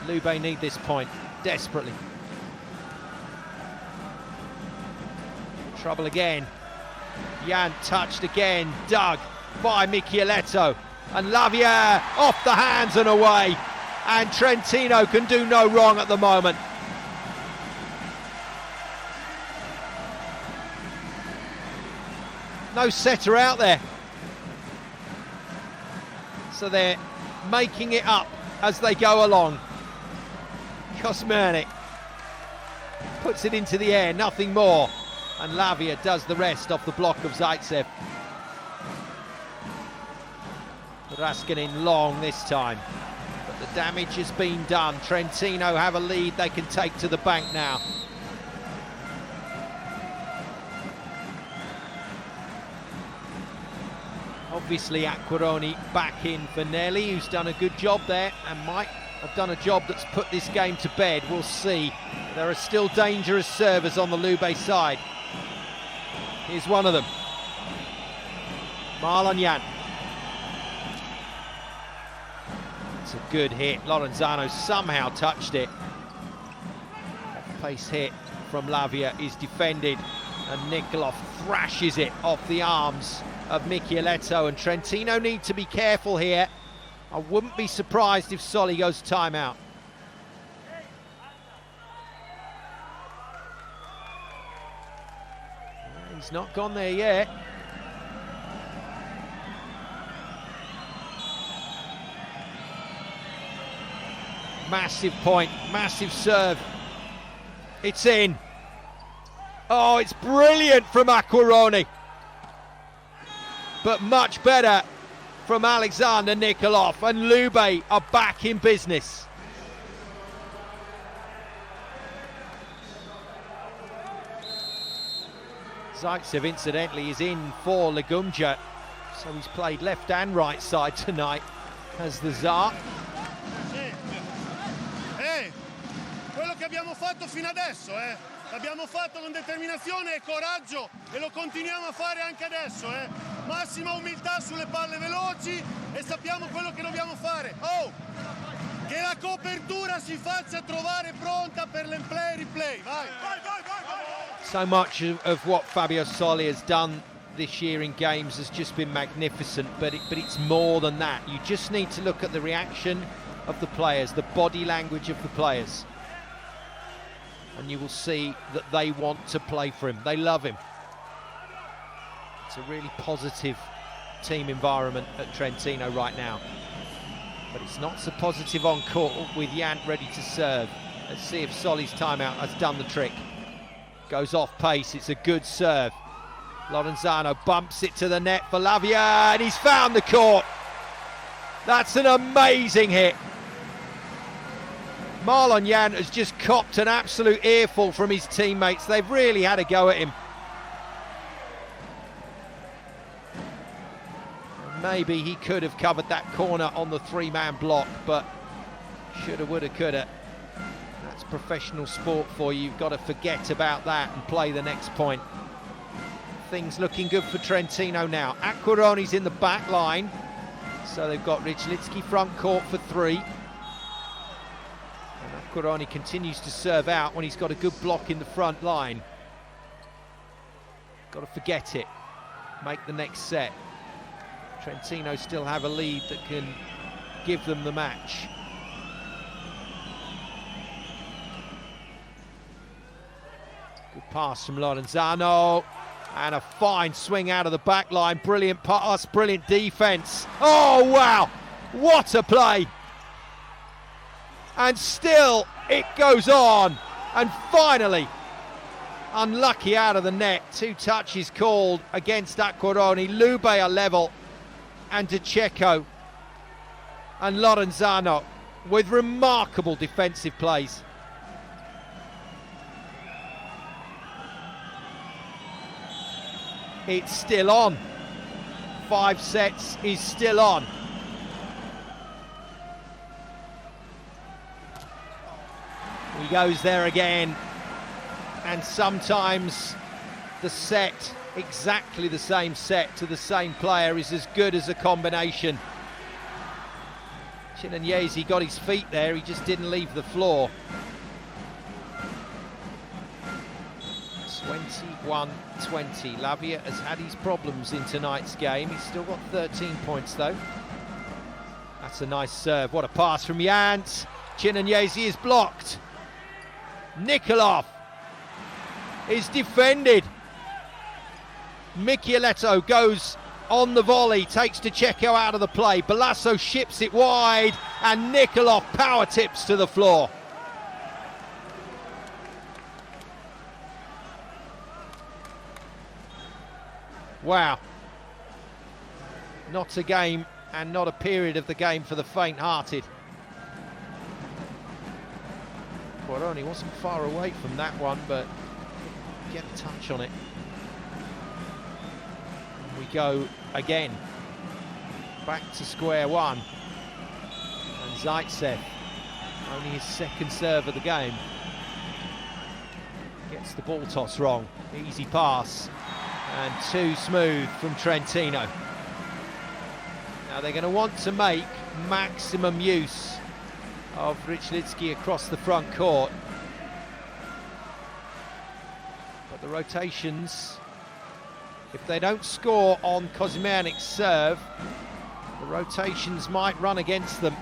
Lube need this point desperately. Trouble again. Jan touched again, dug by Michieletto, and Lavia off the hands and away, and Trentino can do no wrong at the moment. No setter out there, so they're making it up as they go along. Kosmernik puts it into the air, nothing more, and Lavia does the rest off the block of Zaitsev. Raskinen long this time, but the damage has been done. Trentino have a lead they can take to the bank now. Obviously Acquaroni back in for Nelly, who's done a good job there and might have done a job that's put this game to bed. We'll see. There are still dangerous servers on the Lube side. Here's one of them. Marlon Jan. It's a good hit. Lorenzano somehow touched it. Pace hit from Lavia is defended, and Nikolov thrashes it off the arms of Michieletto, and Trentino need to be careful here. I wouldn't be surprised if Soli goes timeout. He's not gone there yet. Massive point, massive serve. It's in. Oh, it's brilliant from Acquaroni, but much better from Alexander Nikolov, and Lube are back in business. Zaitsev, incidentally, is in for Legumja, so he's played left and right side tonight as the Tsar. Quello che abbiamo fatto fino adesso, l'abbiamo fatto con determinazione e coraggio e lo continuiamo a fare anche adesso, Massima umiltà sulle palle veloci e sappiamo quello che dobbiamo fare. Oh! Che la copertura si faccia trovare pronta per l'play replay. Vai! So much of what Fabio Soli has done this year in games has just been magnificent, but it's more than that. You just need to look at the reaction of the players, the body language of the players, and you will see that they want to play for him. They love him. It's a really positive team environment at Trentino right now, but it's not so positive on court with Jan ready to serve. Let's see if Soli's timeout has done the trick. Goes off pace, it's a good serve. Lorenzano bumps it to the net for Lavia, and he's found the court. That's an amazing hit. Marlon Jan has just copped an absolute earful from his teammates. They've really had a go at him. Maybe he could have covered that corner on the three-man block, but shoulda, woulda, coulda. That's professional sport for you. You've got to forget about that and play the next point. Things looking good for Trentino now. Acquaroni's in the back line, so they've got Rychlicki front court for three. And Acquaroni continues to serve out when he's got a good block in the front line. Got to forget it. Make the next set. Trentino still have a lead that can give them the match. pass from Lorenzano, and a fine swing out of the back line. Brilliant pass, brilliant defence. Oh wow, what a play! And still it goes on, and finally, unlucky out of the net. 2 touches called against Acquaroni. Lube are level, and DeCecco and Lorenzano with remarkable defensive plays. It's still on. 5 sets is still on. He goes there again, and sometimes the set, exactly the same set to the same player, is as good as a combination. Chinanyesi got his feet there, he just didn't leave the floor. 21-20. Lavia has had his problems in tonight's game. He's still got 13 points though. That's a nice serve. What a pass from Jans. Chinanyesi is blocked. Nikolov is defended. Michieletto goes on the volley, takes DeCecco out of the play. Balasso ships it wide, and Nikolov power tips to the floor. Wow. Not a game and not a period of the game for the faint-hearted. Acquaroni wasn't far away from that one, but get a touch on it. And we go again. Back to square one. And Zaitsev, only his 2nd serve of the game, gets the ball toss wrong. Easy pass. And too smooth from Trentino. Now they're going to want to make maximum use of Rychlicki across the front court. But the rotations, if they don't score on Kozimianik's serve, the rotations might run against them.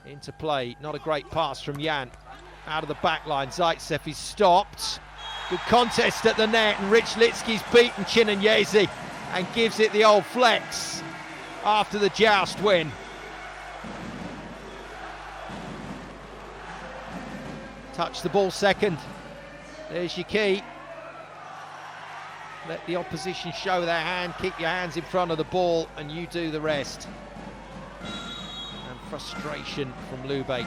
Into play, not a great pass from Jan. Out of the back line, Zaitsev is stopped. Good contest at the net, and Rychlicki's beaten Chinanyesi and gives it the old flex after the joust win. Touch the ball second. There's your key. Let the opposition show their hand, keep your hands in front of the ball, and you do the rest. And frustration from Lube.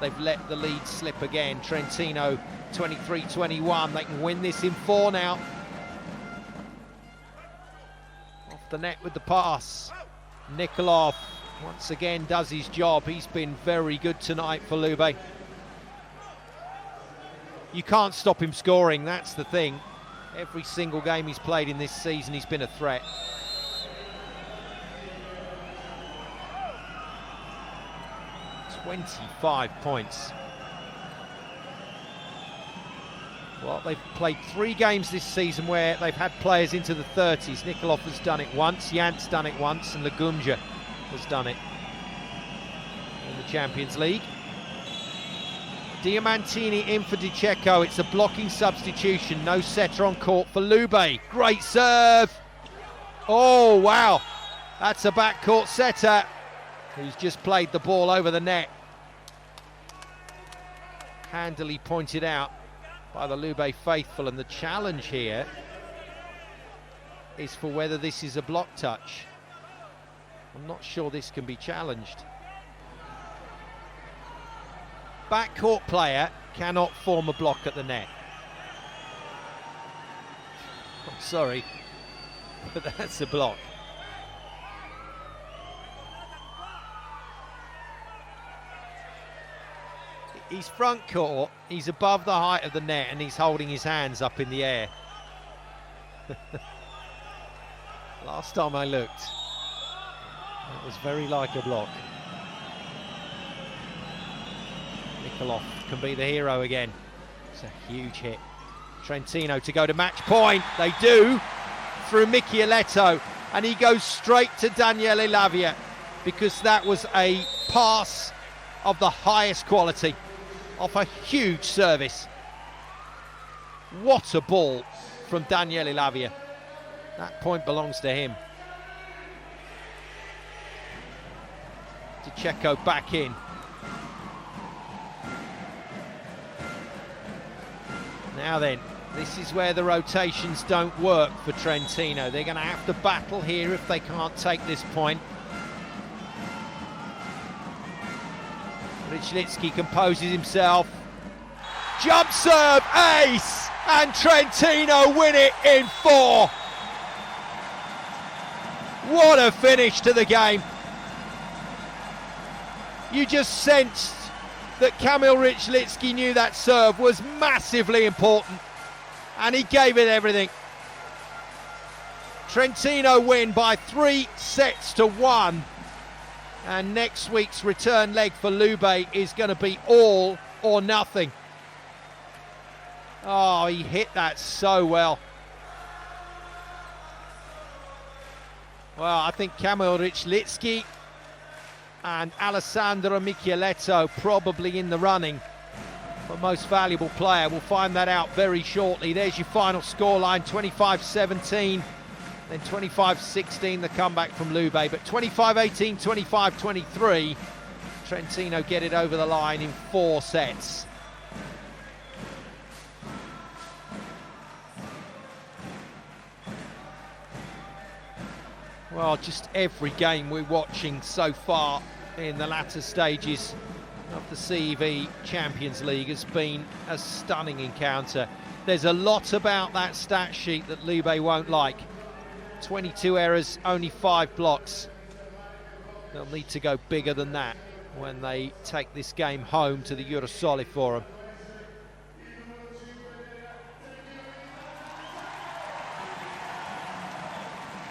They've let the lead slip again. Trentino 23-21. They can win this in 4 now. Off the net with the pass. Nikolov once again does his job. He's been very good tonight for Lube. You can't stop him scoring, that's the thing. Every single game he's played in this season, he's been a threat. $25 points. Well, they've played 3 games this season where they've had players into the 30s. Nikolov has done it once, Jant's done it once, and Lagumja has done it in the Champions League. Diamantini in for DeCecco. It's a blocking substitution. No setter on court for Lube. Great serve. Oh, wow. That's a backcourt setter who's just played the ball over the net. Handily pointed out by the Lube faithful, and the challenge here is for whether this is a block touch. I'm not sure this can be challenged. Backcourt player cannot form a block at the net. I'm sorry, but that's a block. He's front court, he's above the height of the net, and he's holding his hands up in the air. Last time I looked, it was very like a block. Nikolov can be the hero again. It's a huge hit. Trentino to go to match point. They do, through Michieletto, and he goes straight to Daniele Lavia, because that was a pass of the highest quality, off a huge service. What a ball from Daniele Lavia. That point belongs to him. Checo back in. Now then, this is where the rotations don't work for Trentino. They're going to have to battle here if they can't take this point. Rychlicki composes himself. Jump serve, ace! And Trentino win it in 4. What a finish to the game. You just sensed that Kamil Rychlicki knew that serve was massively important, and he gave it everything. Trentino win by 3-1, and next week's return leg for Lube is going to be all or nothing. Oh, he hit that so well. Well, I think Kamil Rychlicki and Alessandro Michieletto probably in the running for most valuable player. We'll find that out very shortly. There's your final scoreline, 25-17, then 25-16, the comeback from Lube. But 25-18, 25-23, Trentino get it over the line in 4 sets. Well, just every game we're watching so far in the latter stages of the CEV Champions League has been a stunning encounter. There's a lot about that stat sheet that Lube won't like. 22 errors, only 5 blocks. They'll need to go bigger than that when they take this game home to the Eurosoli Forum.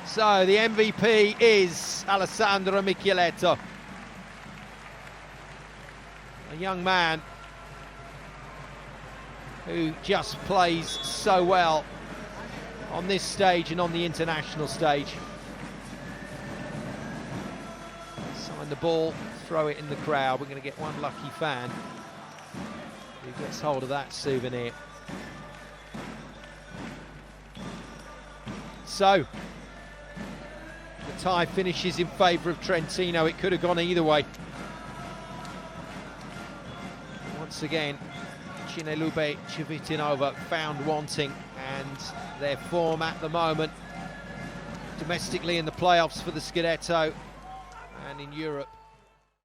So the MVP is Alessandro Michieletto, a young man who just plays so well on this stage and on the international stage. Sign the ball, throw it in the crowd. We're going to get one lucky fan who gets hold of that souvenir. So the tie finishes in favour of Trentino. It could have gone either way. Once again, Cucine, Lube, Civitanova found wanting, and their form at the moment, domestically in the playoffs for the Scudetto and in Europe,